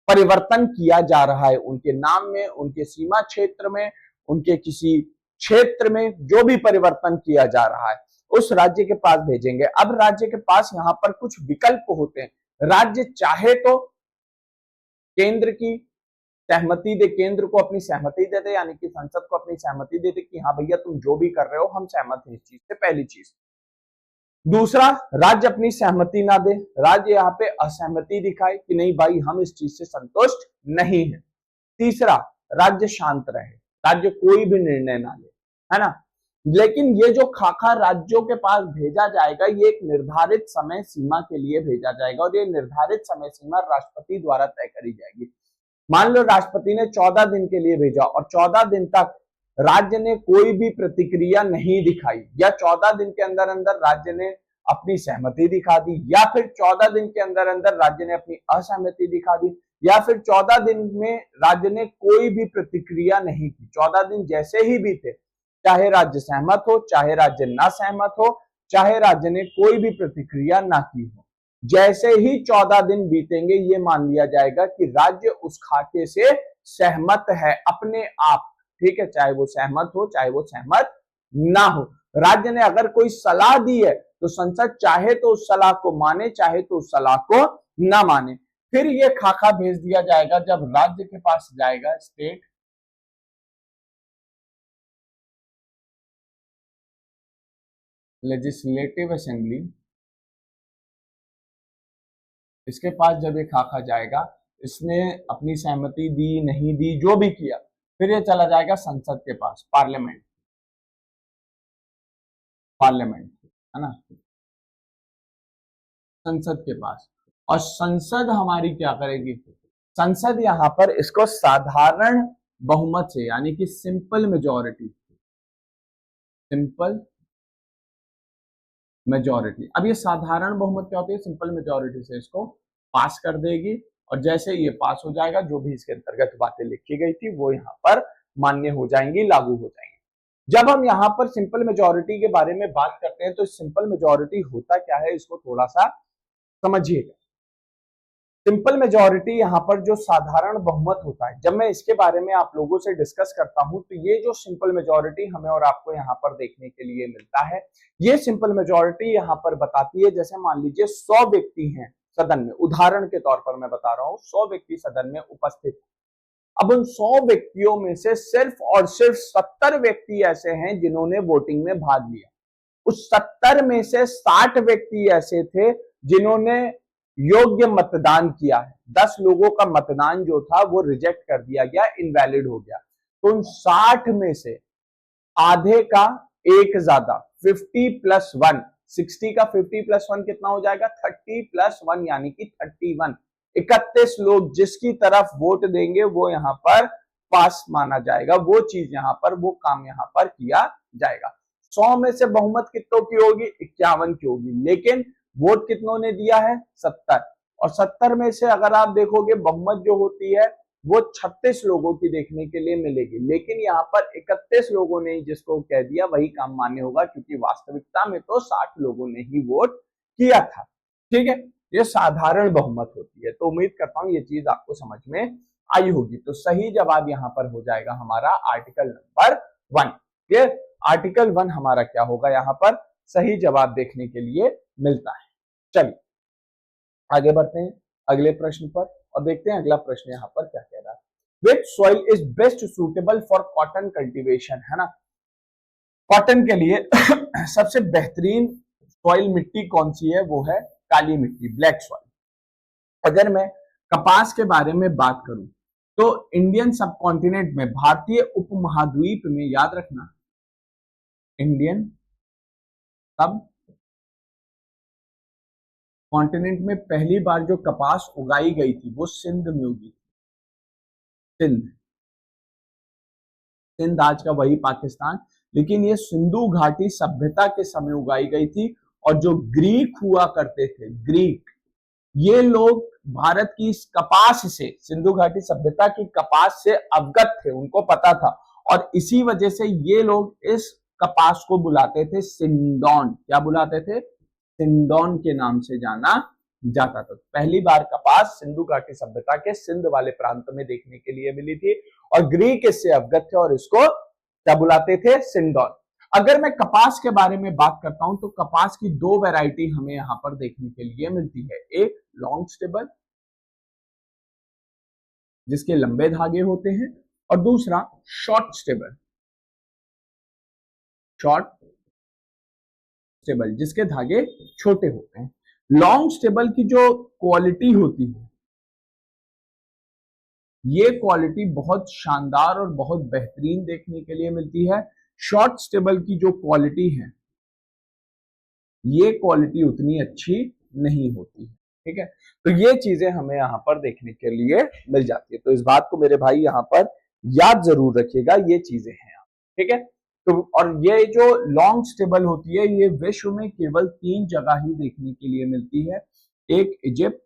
परिवर्तन किया जा रहा है, उनके नाम में, उनके सीमा क्षेत्र में, उनके किसी क्षेत्र में जो भी परिवर्तन किया जा रहा है उस राज्य के पास भेजेंगे। अब राज्य के पास यहाँ पर कुछ विकल्प होते हैं। राज्य चाहे तो केंद्र की सहमति दे, केंद्र को अपनी सहमति दे दे, यानी कि संसद को अपनी सहमति दे दे कि हाँ भैया तुम जो भी कर रहे हो हम सहमत हैं इस चीज से, पहली चीज। दूसरा, राज्य अपनी सहमति ना दे, राज्य यहाँ पे असहमति दिखाए कि नहीं भाई हम इस चीज से संतुष्ट नहीं है। तीसरा, राज्य शांत रहे, राज्य कोई भी निर्णय ना ले, है ना। लेकिन ये जो खाका राज्यों के पास भेजा जाएगा, ये एक निर्धारित समय सीमा के लिए भेजा जाएगा, और ये निर्धारित समय सीमा राष्ट्रपति द्वारा तय करी जाएगी। मान लो राष्ट्रपति ने 14 दिन के लिए भेजा और 14 दिन तक राज्य ने कोई भी प्रतिक्रिया नहीं दिखाई, या 14 दिन के अंदर अंदर राज्य ने अपनी सहमति दिखा दी, या फिर 14 दिन के अंदर अंदर राज्य ने अपनी असहमति दिखा दी, या फिर 14 दिन में राज्य ने कोई भी प्रतिक्रिया नहीं की। 14 दिन जैसे ही बीते, चाहे राज्य सहमत हो, चाहे राज्य ना सहमत हो, चाहे राज्य ने कोई भी प्रतिक्रिया ना की हो, जैसे ही 14 दिन बीतेंगे ये मान लिया जाएगा कि राज्य उस खाके से सहमत है अपने आप। ठीक है, चाहे वो सहमत हो, चाहे वो सहमत ना हो। राज्य ने अगर कोई सलाह दी है तो संसद चाहे तो उस सलाह को माने, चाहे तो उस सलाह को ना माने। फिर ये खाका भेज दिया जाएगा, जब राज्य के पास जाएगा, स्टेट लेजिस्लेटिव असेंबली, इसके पास जब ये खाका जाएगा, इसने अपनी सहमति दी नहीं दी, जो भी किया, फिर ये चला जाएगा संसद के पास, पार्लियामेंट है ना, संसद के पास। और संसद हमारी क्या करेगी? संसद यहां पर इसको साधारण बहुमत से, यानी कि सिंपल मेजॉरिटी, अब ये साधारण बहुमत क्या होती है? सिंपल मेजॉरिटी से इसको पास कर देगी, और जैसे ये पास हो जाएगा, जो भी इसके अंतर्गत बातें लिखी गई थी वो यहाँ पर मान्य हो जाएंगी, लागू हो जाएंगी। जब हम यहाँ पर सिंपल मेजॉरिटी के बारे में बात करते हैं तो सिंपल मेजॉरिटी होता क्या है, इसको थोड़ा सा समझिएगा। सिंपल मेजॉरिटी यहाँ पर जो साधारण बहुमत होता है, जब मैं इसके बारे में आप लोगों से डिस्कस करता हूं तो ये जो सिंपल मेजॉरिटी हमें और आपको यहाँ पर देखने के लिए मिलता है, ये सिंपल मेजॉरिटी यहाँ पर बताती है, जैसे मान लीजिए 100 व्यक्ति हैं सदन में, उदाहरण के तौर पर मैं बता रहा हूँ, 100 व्यक्ति सदन में उपस्थित, अब उन 100 व्यक्तियों में से सिर्फ और सिर्फ 70 व्यक्ति ऐसे हैं जिन्होंने वोटिंग में भाग लिया। उस 70 में से 60 व्यक्ति ऐसे थे जिन्होंने योग्य मतदान किया है। 10 लोगों का मतदान जो था वो रिजेक्ट कर दिया गया, इनवैलिड हो गया। तो उन 60 में से आधे का एक ज्यादा 50 प्लस 1, 60 का 50 प्लस 1 कितना हो जाएगा? 30 प्लस 1 यानी कि 31। 31 लोग जिसकी तरफ वोट देंगे वो यहां पर पास माना जाएगा, वो चीज यहां पर, वो काम यहां पर किया जाएगा। 100 में से बहुमत कितनों की होगी? 51 की होगी। लेकिन वोट कितनों ने दिया है? 70। और 70 में से अगर आप देखोगे बहुमत जो होती है वो 36 लोगों की देखने के लिए मिलेगी। लेकिन यहाँ पर 31 लोगों ने जिसको कह दिया वही काम मान्य होगा, क्योंकि वास्तविकता में तो 60 लोगों ने ही वोट किया था। ठीक है, ये साधारण बहुमत होती है। तो उम्मीद करता हूं ये चीज आपको समझ में आई होगी। तो सही जवाब यहां पर हो जाएगा हमारा आर्टिकल नंबर 1। ये आर्टिकल 1 हमारा क्या होगा? यहां पर सही जवाब देखने के लिए मिलता है। चलिए आगे बढ़ते हैं अगले प्रश्न पर और देखते हैं अगला प्रश्न यहाँ पर क्या कह रहा है। विच soil is best suitable for cotton cultivation, है ना। कॉटन के लिए सबसे बेहतरीन सॉइल मिट्टी कौन सी है? वो है काली मिट्टी, ब्लैक सॉइल। अगर मैं कपास के बारे में बात करूं तो इंडियन सब कॉन्टिनेंट में, भारतीय उपमहाद्वीप में, याद रखना, इंडियन सब कॉन्टिनेंट में पहली बार जो कपास उगाई गई थी वो सिंध में उगी थी। सिंध आज का वही पाकिस्तान, लेकिन ये सिंधु घाटी सभ्यता के समय उगाई गई थी। और जो ग्रीक हुआ करते थे, ग्रीक, ये लोग भारत की इस कपास से, सिंधु घाटी सभ्यता की कपास से अवगत थे, उनको पता था। और इसी वजह से ये लोग इस कपास को बुलाते थे सिंडोन। क्या बुलाते थे? सिंडोन के नाम से जाना जाता था। पहली बार कपास सिंधु घाटी सभ्यता के सिंध वाले प्रांत में देखने के लिए मिली थी और ग्रीक इससे अवगत थे और इसको क्या बुलाते थे? सिंडोन। अगर मैं कपास के बारे में बात करता हूं तो कपास की दो वैरायटी हमें यहां पर देखने के लिए मिलती है। एक लॉन्ग स्टेबल जिसके लंबे धागे होते हैं और दूसरा शॉर्ट स्टेबल, शॉर्ट स्टेबल जिसके धागे छोटे होते हैं। लॉन्ग स्टेबल की जो क्वालिटी होती है ये क्वालिटी बहुत शानदार और बहुत बेहतरीन देखने के लिए मिलती है। शॉर्ट स्टेबल की जो क्वालिटी है ये क्वालिटी उतनी अच्छी नहीं होती है। ठीक है, तो ये चीजें हमें यहां पर देखने के लिए मिल जाती है। तो इस बात को मेरे भाई यहां पर याद जरूर रखिएगा, ये चीजें हैं। ठीक है, तो और ये जो लॉन्ग स्टेबल होती है ये विश्व में केवल 3 जगह ही देखने के लिए मिलती है। एक इजिप्ट,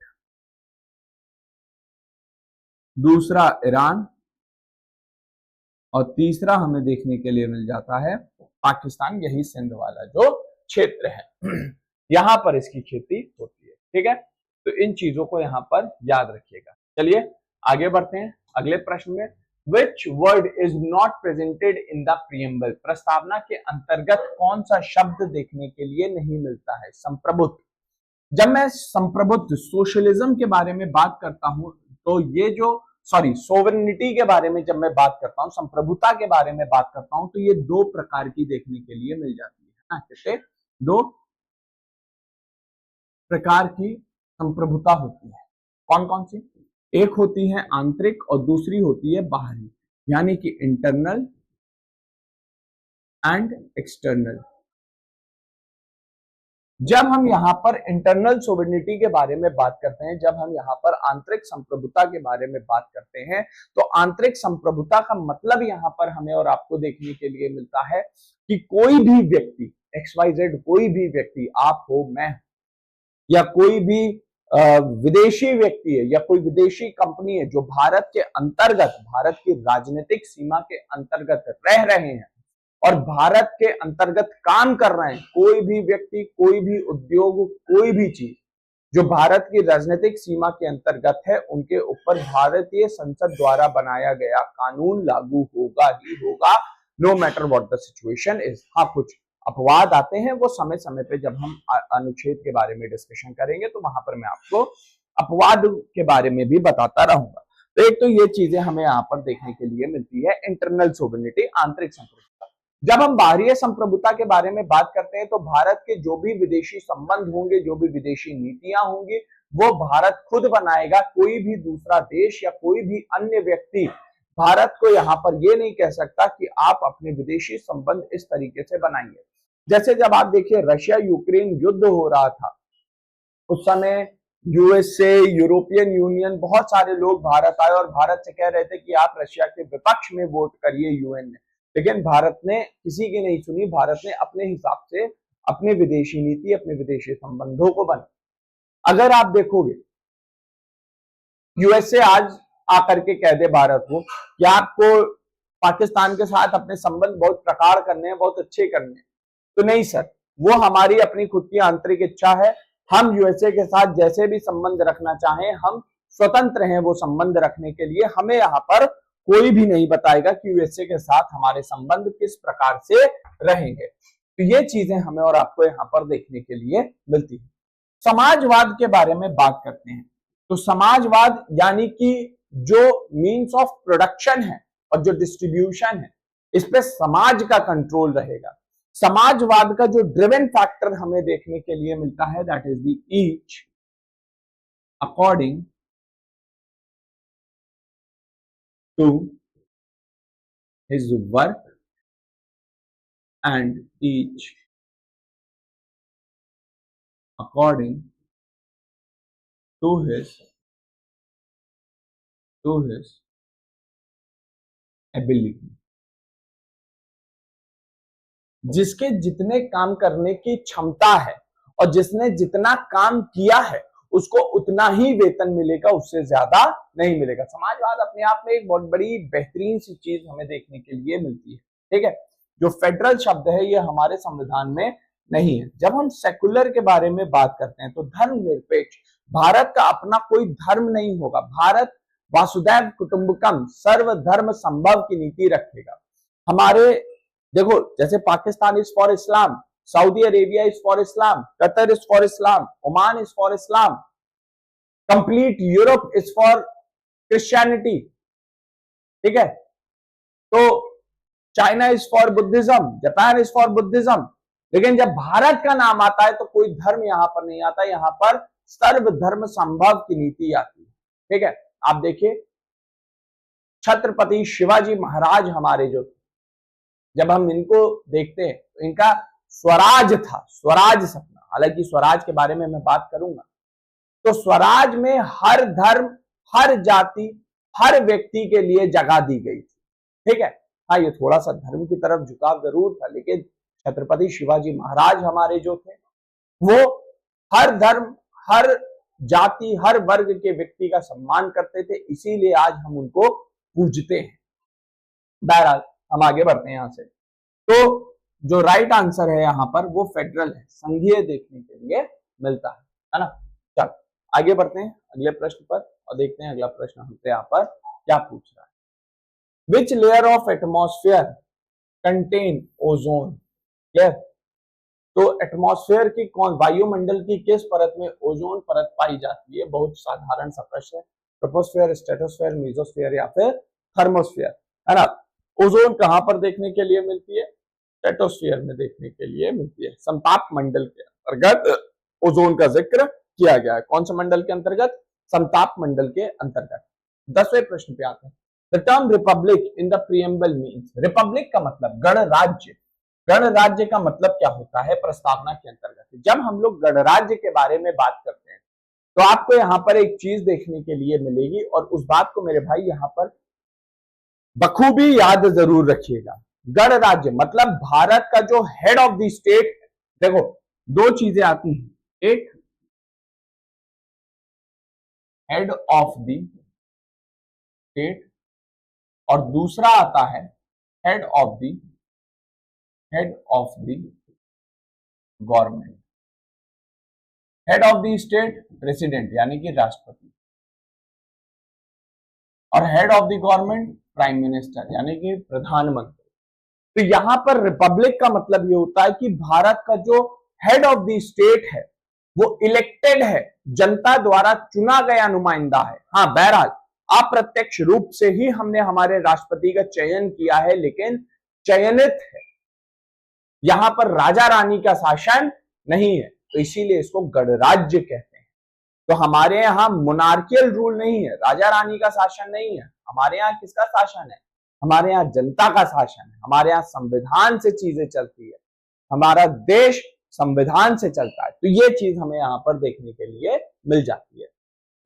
दूसरा ईरान और तीसरा हमें देखने के लिए मिल जाता है पाकिस्तान, यही सिंध वाला जो क्षेत्र है यहां पर इसकी खेती होती है। ठीक है, तो इन चीजों को यहां पर याद रखिएगा। चलिए आगे बढ़ते हैं अगले प्रश्न में। Which word is not presented in the preamble? प्रस्तावना के अंतर्गत कौन सा शब्द देखने के लिए नहीं मिलता है? संप्रभुत्व। जब मैं संप्रभुत्व, सोशलिज्म के बारे में बात करता हूं तो ये जो सोवरेनिटी के बारे में जब मैं बात करता हूं, संप्रभुता के बारे में बात करता हूं, तो ये 2 प्रकार की देखने के लिए मिल जाती है। कैसे? 2 प्रकार की संप्रभुता होती है। कौन कौन सी? एक होती है आंतरिक और दूसरी होती है बाहरी, यानी कि इंटरनल एंड एक्सटर्नल। जब हम यहां पर इंटरनल सोवरेनिटी के बारे में बात करते हैं, जब हम यहां पर आंतरिक संप्रभुता के बारे में बात करते हैं, तो आंतरिक संप्रभुता का मतलब यहां पर हमें और आपको देखने के लिए मिलता है कि कोई भी व्यक्ति XYZ, कोई भी व्यक्ति, आप हो, मैं, या कोई भी विदेशी व्यक्ति है या कोई विदेशी कंपनी है जो भारत के अंतर्गत, भारत की राजनीतिक सीमा के अंतर्गत रह रहे हैं और भारत के अंतर्गत काम कर रहे हैं, कोई भी व्यक्ति, कोई भी उद्योग, कोई भी चीज जो भारत की राजनीतिक सीमा के अंतर्गत है, उनके ऊपर भारतीय संसद द्वारा बनाया गया कानून लागू होगा ही होगा, no matter what the situation is. हाँ, कुछ अपवाद आते हैं, वो समय समय पे जब हम अनुच्छेद के बारे में डिस्कशन करेंगे तो वहां पर मैं आपको अपवाद के बारे में भी बताता रहूंगा। तो एक तो ये चीजें हमें यहाँ पर देखने के लिए मिलती है, इंटरनल सोवरेनिटी, आंतरिक संप्रभुता। जब हम बाहरी संप्रभुता के बारे में बात करते हैं तो भारत के जो भी विदेशी संबंध होंगे, जो भी विदेशी नीतियां होंगी, वो भारत खुद बनाएगा। कोई भी दूसरा देश या कोई भी अन्य व्यक्ति भारत को यहाँ पर ये नहीं कह सकता कि आप अपने विदेशी संबंध इस तरीके से बनाइए। जैसे जब आप देखिए रशिया यूक्रेन युद्ध हो रहा था, उस समय यूएसए, यूरोपियन यूनियन, बहुत सारे लोग भारत आए और भारत से कह रहे थे कि आप रशिया के विपक्ष में वोट करिए यूएन में, लेकिन भारत ने किसी की नहीं सुनी। भारत ने अपने हिसाब से अपनी विदेशी नीति, अपने विदेशी संबंधों को बना। अगर आप देखोगे यूएसए आज आकर के कह दे भारत को कि आपको पाकिस्तान के साथ अपने संबंध बहुत प्रकार करने हैं, बहुत अच्छे करने हैं, तो नहीं सर, वो हमारी अपनी खुद की आंतरिक इच्छा है। हम यूएसए के साथ जैसे भी संबंध रखना चाहें, हम स्वतंत्र हैं वो संबंध रखने के लिए। हमें यहाँ पर कोई भी नहीं बताएगा कि यूएसए के साथ हमारे संबंध किस प्रकार से रहेंगे। तो ये चीजें हमें और आपको यहाँ पर देखने के लिए मिलती है। समाजवाद के बारे में बात करते हैं तो समाजवाद यानी कि जो मीन्स ऑफ प्रोडक्शन है और जो डिस्ट्रीब्यूशन है, इस पे समाज का कंट्रोल रहेगा। समाजवाद का जो ड्रिवन फैक्टर हमें देखने के लिए मिलता है, that is the each according to his work and each according to his ability. जिसके जितने काम करने की क्षमता है और जिसने जितना काम किया है उसको उतना ही वेतन मिलेगा, उससे ज्यादा नहीं मिलेगा। समाजवाद अपने आप में एक बहुत बड़ी बेहतरीन सी चीज हमें देखने के लिए मिलती है। ठीक है, जो फेडरल शब्द है ये हमारे संविधान में नहीं है। जब हम सेकुलर के बारे में बात करते हैं तो धर्मनिरपेक्ष, भारत का अपना कोई धर्म नहीं होगा। भारत वासुदैव कुटुंबकम, सर्व धर्म संभव की नीति रखेगा। हमारे देखो, जैसे Pakistan is for Islam, Saudi Arabia is for Islam, Qatar is for Islam, Oman is for Islam, complete Europe is for Christianity. ठीक है, तो China is for Buddhism, Japan is for Buddhism. लेकिन जब भारत का नाम आता है तो कोई धर्म यहां पर नहीं आता, यहां पर सर्वधर्म संभव की नीति आती है। ठीक है, आप देखिए छत्रपति शिवाजी महाराज हमारे जो, जब हम इनको देखते हैं तो इनका स्वराज था, स्वराज सपना। हालांकि स्वराज के बारे में मैं बात करूंगा। तो स्वराज में हर धर्म, हर जाति, हर व्यक्ति के लिए जगह दी गई थी। ठीक है, हाँ ये थोड़ा सा धर्म की तरफ झुकाव जरूर था, लेकिन छत्रपति शिवाजी महाराज हमारे जो थे वो हर धर्म, हर जाति, हर वर्ग के व्यक्ति का सम्मान करते थे, इसीलिए आज हम उनको पूजते हैं। बहरहाल हम आगे बढ़ते हैं यहां से। तो जो राइट आंसर है यहां पर वो फेडरल है, संघीय देखने के लिए मिलता है ना। चल आगे बढ़ते हैं अगले प्रश्न पर और देखते हैं अगला प्रश्न हमसे यहाँ पर क्या पूछ रहा है। Which layer of atmosphere contain ozone? Clear? तो एटमॉस्फेयर की कौन, वायुमंडल की किस परत में ओजोन परत पाई जाती है? बहुत साधारण सा प्रश्न है। ट्रोपोस्फेयर, स्ट्रेटोस्फेयर, मेसोस्फेयर या फिर थर्मोस्फेयर, है ना। ओजोन कहां पर देखने के लिए मिलती है? स्ट्रेटोस्फेयर में देखने के लिए मिलती है। समताप मंडल के अंतर्गत ओजोन का जिक्र किया गया है। कौन से मंडल के अंतर्गत? समताप मंडल के अंतर्गत। 10वें प्रश्न पे आते हैं। The term Republic in the preamble means, Republic का मतलब गणराज्य। गणराज्य का मतलब क्या होता है प्रस्तावना के अंतर्गत? जब हम लोग गणराज्य के बारे में बात करते हैं तो आपको यहां पर एक चीज देखने के लिए मिलेगी और उस बात को मेरे भाई यहां पर बखूबी याद जरूर रखिएगा। गणराज्य मतलब भारत का जो हेड ऑफ द स्टेट, देखो दो चीजें आती हैं, एक हेड ऑफ द स्टेट और दूसरा आता है head of the government. Head of the state president यानी कि राष्ट्रपति, और head of the government prime minister यानी कि प्रधानमंत्री। तो यहां पर रिपब्लिक का मतलब यह होता है कि भारत का जो हेड ऑफ द स्टेट है वो इलेक्टेड है, जनता द्वारा चुना गया नुमाइंदा है। हाँ बहरहाल अप्रत्यक्ष रूप से ही हमने हमारे राष्ट्रपति का चयन किया है, लेकिन चयनित है, यहां पर राजा रानी का शासन नहीं है, तो इसीलिए इसको गणराज्य कहते हैं। तो हमारे यहाँ मोनार्कियल रूल नहीं है, राजा रानी का शासन नहीं है, हमारे यहाँ किसका शासन है? हमारे यहाँ जनता का शासन है, हमारे यहाँ संविधान से चीजें चलती है, हमारा देश संविधान से चलता है। तो ये चीज हमें यहाँ पर देखने के लिए मिल जाती है।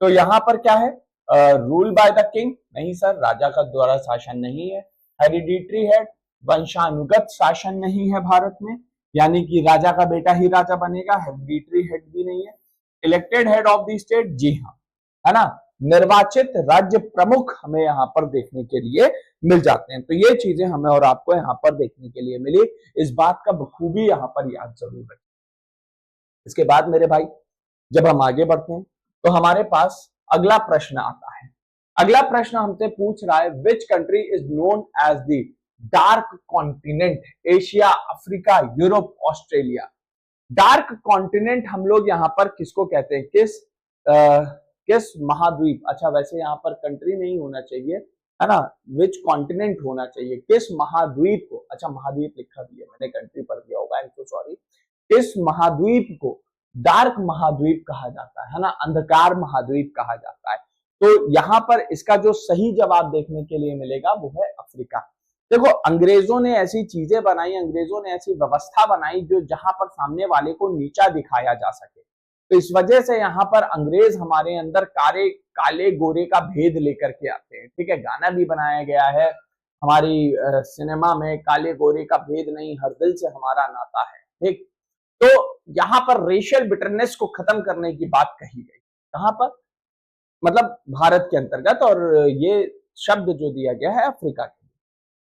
तो यहाँ पर क्या है? रूल बाय द किंग नहीं सर, राजा का द्वारा शासन नहीं है। हेरिडिटरी हेड, वंशानुगत शासन नहीं है भारत में, यानी कि राजा का बेटा ही राजा बनेगा, हेरिडिटरी हेड भी नहीं है। Elected head of the state, जी हाँ, है ना, निर्वाचित राज्य प्रमुख हमें यहाँ पर देखने के लिए मिल जाते हैं। तो ये चीजें हमें और आपको यहाँ पर देखने के लिए मिली, इस बात का बखूबी यहाँ पर याद जरूर रखें। इसके बाद मेरे भाई जब हम आगे बढ़ते हैं तो हमारे पास अगला प्रश्न आता है। अगला प्रश्न हमसे पूछ रहा है, which country is known as the dark continent? Asia, Africa, Europe, Australia. Dark continent हम लोग यहाँ पर किसको कहते हैं? किस महाद्वीप? अच्छा, वैसे यहाँ पर कंट्री नहीं होना चाहिए, है ना, विच कॉन्टिनेंट होना चाहिए, किस महाद्वीप को। अच्छा, महाद्वीप लिखा भी है, मैंने कंट्री पढ़ दिया होगा, आई एम सो सॉरी। किस महाद्वीप को डार्क महाद्वीप कहा जाता है ना, अंधकार महाद्वीप कहा जाता है। तो यहाँ पर इसका जो सही जवाब देखने के लिए मिलेगा वो है अफ्रीका। देखो, अंग्रेजों ने ऐसी चीजें बनाई, अंग्रेजों ने ऐसी व्यवस्था बनाई जो जहां पर सामने वाले को नीचा दिखाया जा सके। तो इस वजह से यहाँ पर अंग्रेज हमारे अंदर काले गोरे का भेद लेकर के आते हैं। ठीक है, गाना भी बनाया गया है हमारी सिनेमा में, काले गोरे का भेद नहीं, हर दिल से हमारा नाता है। ठीक, तो यहाँ पर रेशियल बिटरनेस को खत्म करने की बात कही गई। कहां पर? मतलब भारत के अंतर्गत, और ये शब्द जो दिया गया है अफ्रीका के लिए।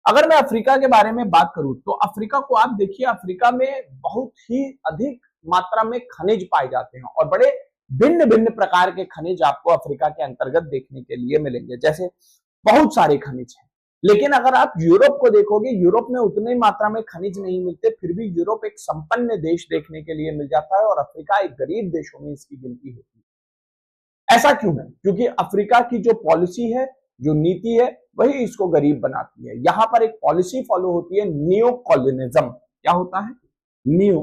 अगर मैं अफ्रीका के बारे में बात करूं तो अफ्रीका को आप देखिए, अफ्रीका में बहुत ही अधिक मात्रा में खनिज पाए जाते हैं और बड़े भिन्न भिन्न प्रकार के खनिज आपको अफ्रीका के अंतर्गत देखने के लिए मिलेंगे। जैसे बहुत सारे खनिज हैं, लेकिन अगर आप यूरोप को देखोगे, यूरोप में उतनी मात्रा में खनिज नहीं मिलते, फिर भी यूरोप एक संपन्न देश देखने के लिए मिल जाता है और अफ्रीका एक गरीब देशों में इसकी गिनती होती है। ऐसा क्यों है? क्योंकि अफ्रीका की जो पॉलिसी है, जो नीति है, वही इसको गरीब बनाती है। यहां पर एक पॉलिसी फॉलो होती है, नियो कॉलोनिज्म। क्या होता है? नियो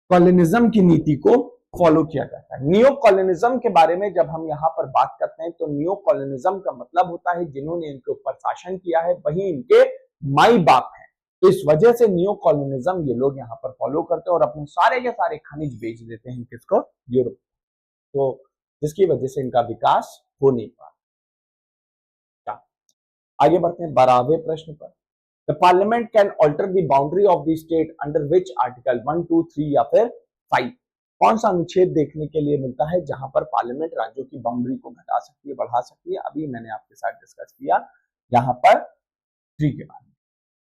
कॉलोनिज्म की नीति को फॉलो किया जाता है। नियो कॉलोनिज्म के बारे में जब हम यहाँ पर बात करते हैं तो नियो कॉलोनिज्म का मतलब होता है जिन्होंने इनके ऊपर शासन किया है वही इनके माई बाप हैं। तो इस वजह से नियो कॉलोनिज्म ये लोग यहाँ पर फॉलो करते हैं और अपने सारे के सारे खनिज बेच देते हैं किसको? यूरोप। तो जिसकी वजह से इनका विकास हो नहीं पाता। आगे बढ़ते हैं 12वें प्रश्न पर। The parliament can alter the boundary of the state under which article 1, 2, 3 या फिर 5? कौन सा अनुच्छेद देखने के लिए मिलता है जहां पर पार्लियामेंट राज्यों की बाउंड्री को घटा सकती है, बढ़ा सकती है? अभी मैंने आपके साथ डिस्कस किया यहाँ पर 3 के बारे में।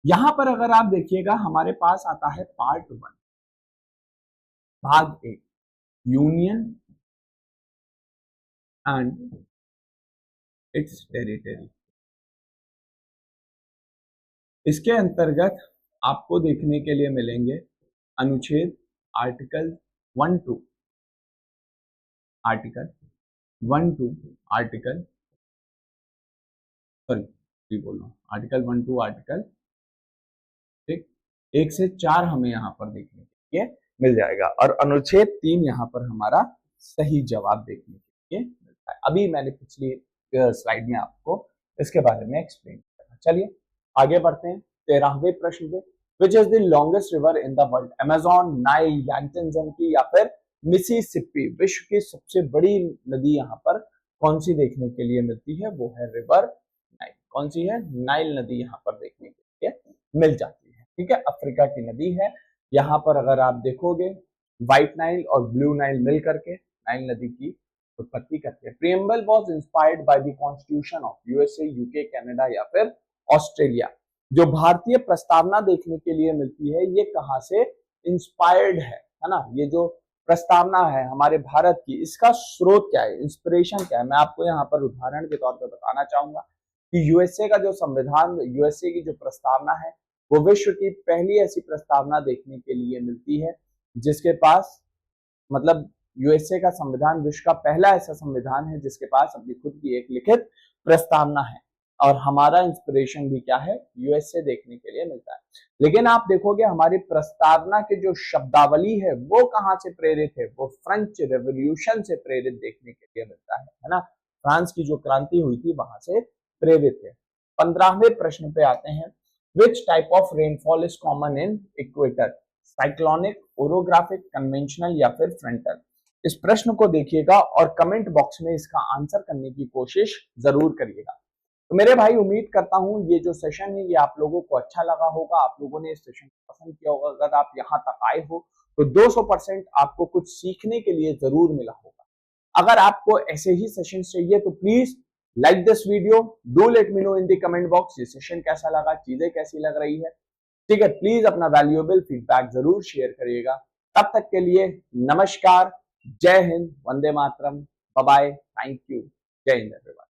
यहां पर अगर आप देखिएगा हमारे पास आता है पार्ट 1, भाग 1, यूनियन एंड इट्स टेरिटरी। इसके अंतर्गत आपको देखने के लिए मिलेंगे अनुच्छेद आर्टिकल 1 2 आर्टिकल 1 2 आर्टिकल सॉरी बोल रहा हूं आर्टिकल 1 2 आर्टिकल, ठीक, 1 से 4 हमें यहाँ पर देखने के लिए मिल जाएगा और अनुच्छेद 3 यहाँ पर हमारा सही जवाब देखने के लिए मिलता है। अभी मैंने पिछली स्लाइड में आपको इसके बारे में एक्सप्लेन किया। चलिए आगे बढ़ते हैं 13वें प्रश्न पे। Which is the longest river in the world? Amazon, Nile, Yangtze या फिर मिसिसिपी? विश्व की सबसे बड़ी नदी यहाँ पर कौन सी देखने के लिए मिलती है? वो है रिवर नाइल। कौन सी है? नाइल नदी यहाँ पर देखने के लिए मिल जाती है। ठीक है, अफ्रीका की नदी है। यहाँ पर अगर आप देखोगे व्हाइट नाइल और ब्लू नाइल मिल करके नाइल नदी की उत्पत्ति करती है। Preamble was inspired by the constitution of USA, UK, Canada या फिर ऑस्ट्रेलिया। जो भारतीय प्रस्तावना देखने के लिए मिलती है ये कहां से इंस्पायर्ड है ना? ये जो प्रस्तावना है हमारे भारत की, इसका स्रोत क्या है, इंस्पिरेशन क्या है? मैं आपको यहाँ पर उदाहरण के तौर पर बताना चाहूंगा कि यूएसए का जो संविधान, यूएसए की जो प्रस्तावना है वो विश्व की पहली ऐसी प्रस्तावना देखने के लिए मिलती है जिसके पास मतलब यूएसए का संविधान विश्व का पहला ऐसा संविधान है जिसके पास अपनी खुद की एक लिखित प्रस्तावना है, और हमारा इंस्पिरेशन भी क्या है, यूएसए देखने के लिए मिलता है। लेकिन आप देखोगे हमारी प्रस्तावना के जो शब्दावली है वो कहां से प्रेरित है, वो फ्रेंच रेवोल्यूशन से प्रेरित देखने के लिए मिलता है ना। फ्रांस की जो क्रांति हुई थी वहां से प्रेरित है। 15वें प्रश्न पे आते हैं, which type of rainfall is common in equator, cyclonic, orographic, conventional या फिर फ्रंटल। इस प्रश्न को देखिएगा और कमेंट बॉक्स में इसका आंसर करने की कोशिश जरूर करिएगा। तो मेरे भाई उम्मीद करता हूं ये जो सेशन है ये आप लोगों को अच्छा लगा होगा, आप लोगों ने इस सेशन को पसंद किया होगा। अगर आप यहाँ तक आए हो तो 200% आपको कुछ सीखने के लिए जरूर मिला होगा। अगर आपको ऐसे ही सेशन चाहिए तो please like this video, do let me know in the comment box ये सेशन कैसा लगा, चीजें कैसी लग रही है। ठीक है, प्लीज अपना वैल्यूएबल फीडबैक जरूर शेयर करिएगा। तब तक के लिए नमस्कार, जय Hind, Vande Mataram, bye bye, thank you, जय हिंद एवरीवन।